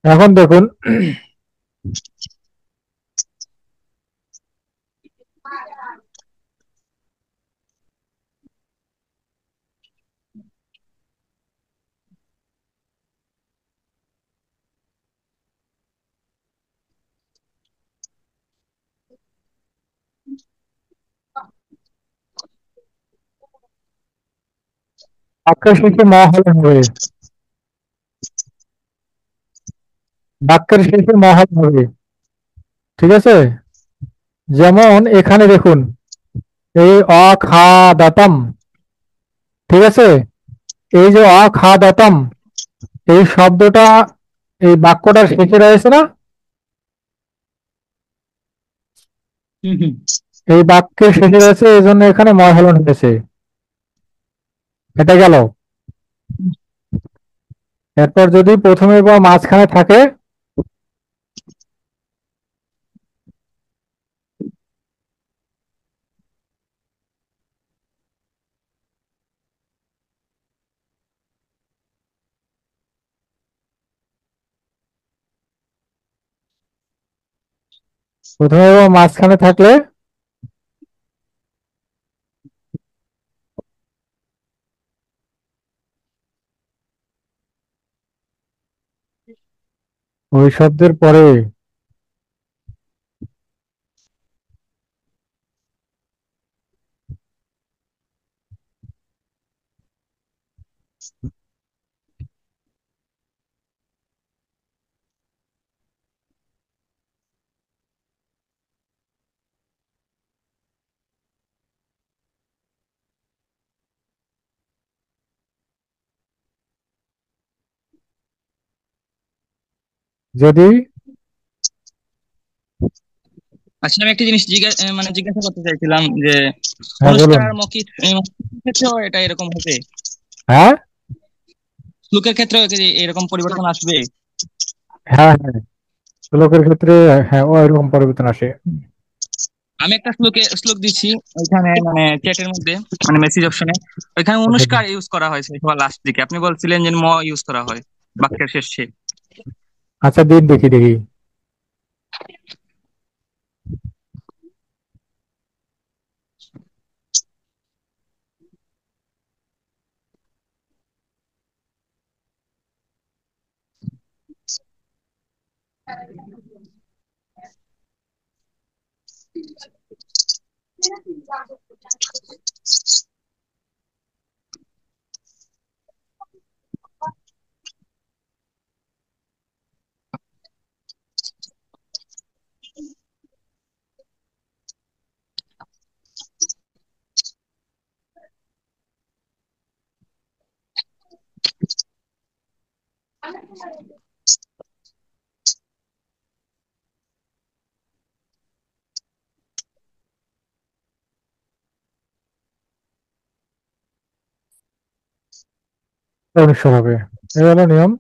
এখন দেখুন, বাক্যের শেষে ম হলন হবে। বাক্যের শেষে ম হলন হবে। ঠিক আছে, যেমন এখানে দেখুন, এই অখাদাতাম, ঠিক আছে, এই যে অখাদাতাম এই শব্দটা এই বাক্যটার শেষে রয়েছে না, হুম হুম এই বাক্যের শেষে রয়েছে, এই জন্য এখানে ময় হলন হয়েছে। এটা গেল। এরপর যদি প্রথমে বা মাঝখানে থাকে, প্রথমে বা মাঝখানে থাকলে ওই শব্দের পরে যদি আচ্ছা, আমি একটা জিনিস মানে জিজ্ঞাসা করতে চাইছিলাম যে হ্যাঁ বলুন। অনুষ্কার মৌখিক ক্ষেত্রেও এটা এরকম হবে? হ্যাঁ শ্লোকের ক্ষেত্রেও কি এরকম পরিবর্তন আসবে? হ্যাঁ হ্যাঁ, শ্লোকের ক্ষেত্রে হ্যাঁ ও এরকম পরিবর্তন আসে। আমি একটা শ্লোক দিচ্ছি ওইখানে, মানে চ্যাটের মধ্যে, মানে মেসেজ অপশনে, ওইখানে আচ্ছা অনুষ্কার ইউজ করা হয়েছে সবার লাস্ট দিকে। আপনি বলছিলেন যে ম ইউজ করা হয় বাক্যের শেষে। আচ্ছা, দিন দেখি দেখি। অনুষ্ঠ হবে, এই হলো নিয়ম।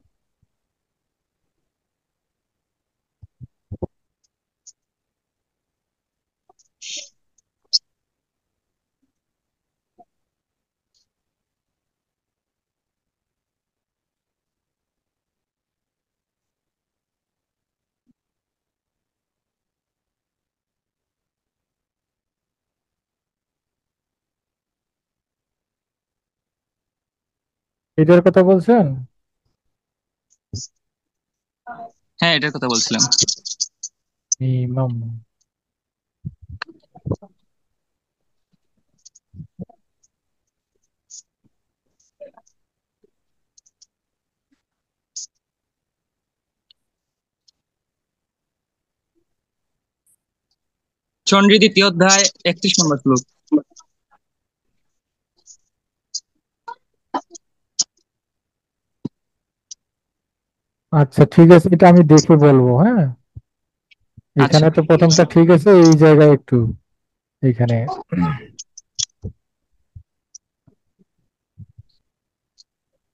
এটার কথা বলছেন? হ্যাঁ, এটার কথা বলছিলাম। ইমাম। চন্ডী দ্বিতীয় অধ্যায় 31 নম্বর শ্লোক। আচ্ছা ঠিক আছে, এটা আমি দেখে বলবো। হ্যাঁ, আচ্ছা, এখানে তো প্রথমটা ঠিক আছে, এই জায়গায় একটু এইখানে।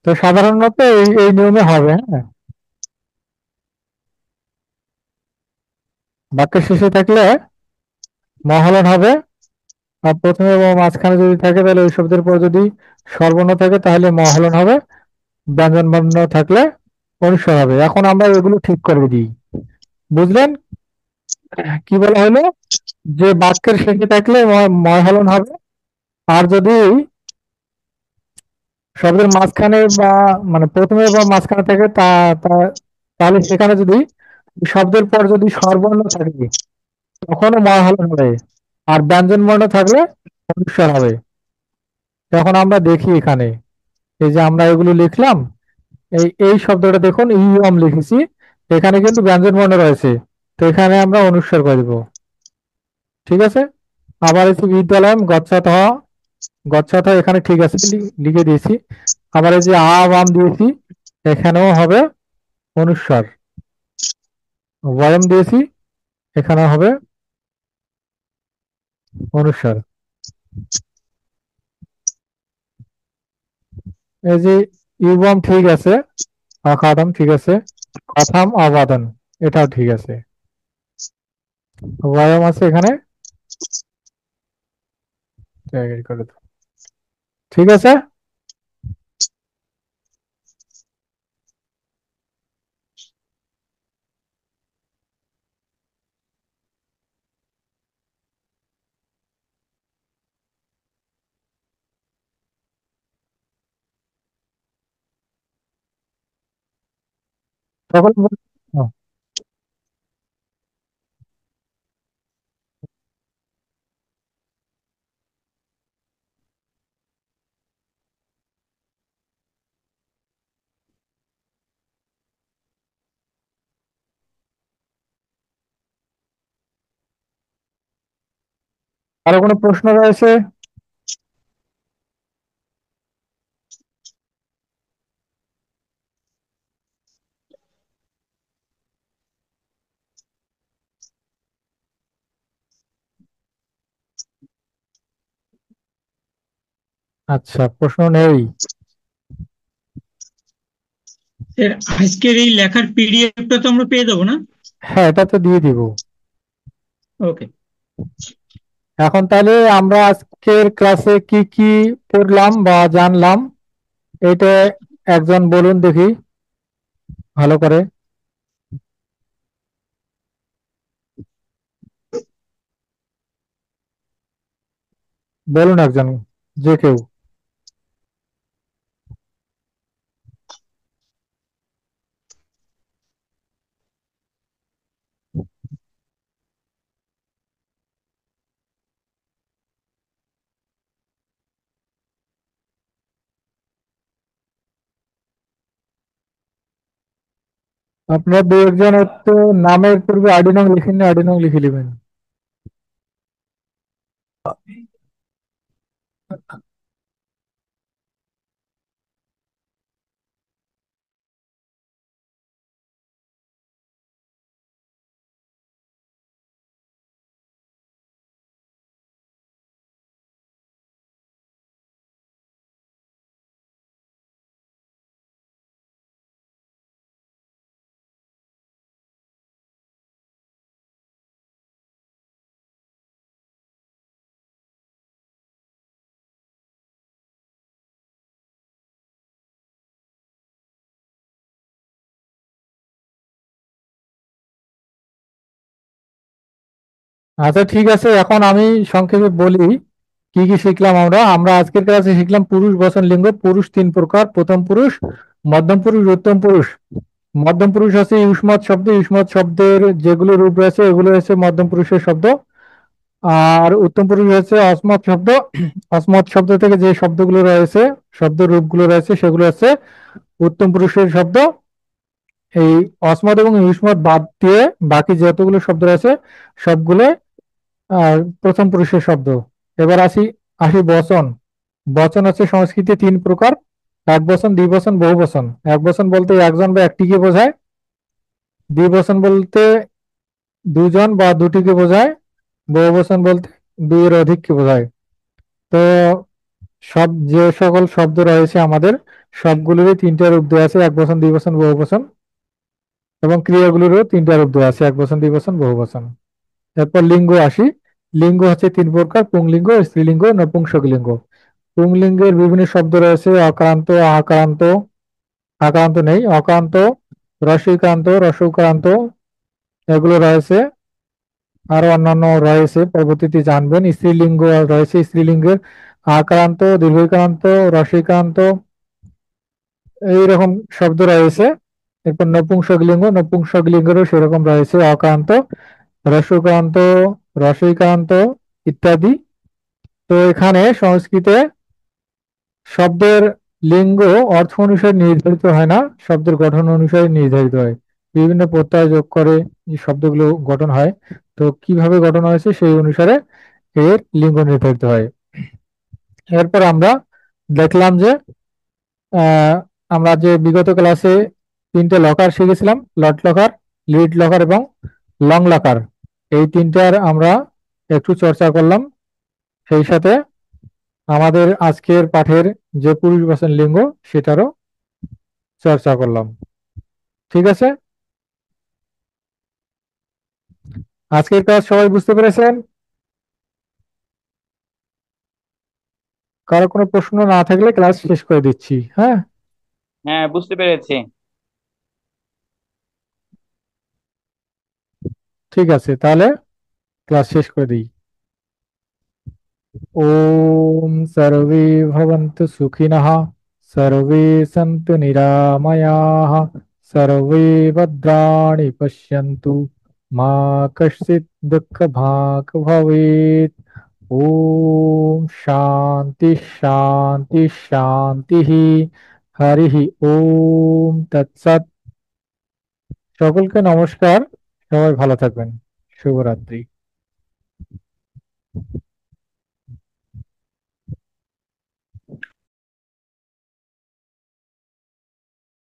তো সাধারণত এই এই নিয়মে হবে। হ্যাঁ, বাক্যের শেষে থাকলে মহলন হবে, আর প্রথমে এবং মাঝখানে যদি থাকে তাহলে ওই শব্দের পর যদি স্বরবর্ণ থাকে তাহলে মহলন হবে, ব্যঞ্জন বর্ণ থাকলে অনুস্বার হবে। এখন আমরা এগুলো ঠিক করে দিই। বুঝলেন কি বলা হলো? যে বাক্যের শেষে থাকলে মহলন হবে, আর যদি শব্দের মাঝখানে বা মানে প্রথমে বা মাঝখানে থাকে তাহলে সেখানে যদি শব্দের পর যদি স্বরবর্ণ থাকে তখনও মহালন হবে, আর ব্যঞ্জন বর্ণ থাকলে অনুস্বার হবে। তখন আমরা দেখি এখানে এই যে আমরা এগুলো লিখলাম, এই এই শব্দটা দেখুন ইয়ম লিখেছি, এখানে কিন্তু ব্যঞ্জন বর্ণ রয়েছে, তো এখানে আমরা অনুস্বার করব। ঠিক আছে, আবার এই যে বিদ্যালয় গচ্ছাত গচ্ছাত এখানে ঠিক আছে, লিখে দিয়েছি। আবার এই যে আম দিয়েছি, এখানেও হবে অনুস্বার। বয়ম দিয়েছি, এখানে হবে অনুস্বার। এই যে ইউবম ঠিক আছে, অখাদম ঠিক আছে, কথাম অবাদন এটাও ঠিক আছে। বয়ম আছে এখানে, জায়গায় করে দাও। ঠিক আছে। সকল আরো কোনো প্রশ্ন রয়েছে? আচ্ছা, প্রশ্ন নেই। স্যার আজকের এই লেখার পিডিএফটা তো আমরা পেয়ে যাবো না? হ্যাঁ, এটা তো দিয়ে দিব। ওকে। এখন তাহলে আমরা আজকের ক্লাসে কি কি পড়লাম বা জানলাম, এটা একজন বলুন দেখি ভালো করে। বলুন একজন, যে কেউ। আপনারা দু একজন একটু নামের পূর্বে আইডি নং লিখেন, না আইডি নং লিখে নেবেন। আচ্ছা ঠিক আছে, এখন আমি সংক্ষেপে বলি কি কি শিখলাম। আমরা আমরা আজকের ক্লাসে শিখলাম পুরুষ বচন লিঙ্গ। পুরুষ তিন প্রকার: প্রথম পুরুষ, মধ্যম পুরুষ, উত্তম পুরুষ। মধ্যম পুরুষ আছে ইউষ্মৎ শব্দ, ইউষ্মৎ শব্দের যেগুলো রূপ রয়েছে এগুলো হচ্ছে মধ্যম পুরুষের শব্দ। আর উত্তম পুরুষ হচ্ছে অসমত শব্দ। অসমত শব্দ থেকে যে শব্দগুলো রয়েছে, শব্দ রূপগুলো রয়েছে, সেগুলো হচ্ছে উত্তম পুরুষের শব্দ। এই অসমত এবং ইউষ্মৎ বাদ দিয়ে বাকি যতগুলো শব্দ রয়েছে সবগুলো প্রথম পুরুষের শব্দ। এবার আসি আসি বচন। বচন হচ্ছে সংস্কৃতে তিন প্রকার: এক বচন, দ্বিবচন, বহু বচন। এক বচন বলতে একজন বা একটিকে বোঝায়। দ্বিবচন বলতে দুজন বা দুটিকে বোঝায়। বহু বচন বলতে দুইয়ের অধিককে বোঝায়। তো যে সকল শব্দ রয়েছে আমাদের সবগুলোরই তিনটা রূপ দেওয়া আছে: এক বচন, দুই বচন, বহু বচন। এবং ক্রিয়াগুলোরও তিনটা রূপ দেওয়া আছে: এক বচন, দুই বচন, বহু বচন। এরপর লিঙ্গ আসি। লিঙ্গ হচ্ছে তিন প্রকার: পুংলিঙ্গ, স্ত্রীলিঙ্গ, নপুংসকলিঙ্গ। পুংলিঙ্গের বিভিন্ন শব্দ রয়েছে: অকারান্ত, আকারান্ত, আকারান্ত নেই, অকারান্ত, রসইকারান্ত, রসৌকারান্ত, এগুলো রয়েছে। আরো অন্যান্য রয়েছে, পরবর্তীতে জানবেন। স্ত্রীলিঙ্গ রয়েছে, স্ত্রীলিঙ্গের আকারান্ত, দীর্ঘইকারান্ত, রসইকারান্ত, এইরকম শব্দ রয়েছে। এরপর নপুংসকলিঙ্গ, নপুংসকলিঙ্গেরও সেরকম রয়েছে: অকারান্ত, রসৌকারান্ত, রসইকারান্ত ইত্যাদি। তো এখানে সংস্কৃতে শব্দের লিঙ্গ অর্থ অনুসারে নির্ধারিত হয় না, শব্দের গঠন অনুসারে নির্ধারিত হয়। বিভিন্ন প্রত্যয় যোগ করে যে শব্দগুলো গঠন হয়, তো কিভাবে গঠন হয়েছে সেই অনুসারে এর লিঙ্গ নির্ধারিত হয়। এরপর আমরা দেখলাম যে আহ, আমরা যে বিগত ক্লাসে তিনটে লকার শিখেছিলাম, লট লকার, লিড লকার এবং লং লকার, এই তিনটার আমরা একটু চর্চা করলাম। সেই সাথে আমাদের আজকের পাঠের যে পুরুষবাচন লিঙ্গ সেটারও চর্চা করলাম। ঠিক আছে, আজকের ক্লাস সবাই বুঝতে পেরেছেন? কারো কোনো প্রশ্ন না থাকলে ক্লাস শেষ করে দিচ্ছি। হ্যাঁ, হ্যাঁ, বুঝতে পেরেছি। ঠিক আছে, তাহলে ক্লাস শেষ করে দিই। ओम सर्वे भवन्तु सुखिनः, सर्वे सन्तु निरामयाः, सर्वे भद्राणि पश्यन्तु, मा कश्चित् दुःखभाग् भवेत्। ओम शांति शांति शांति। हरिः ओम तत्सत्। সকলকে নমস্কার, সবাই ভালো থাকবেন। শুভরাত্রি।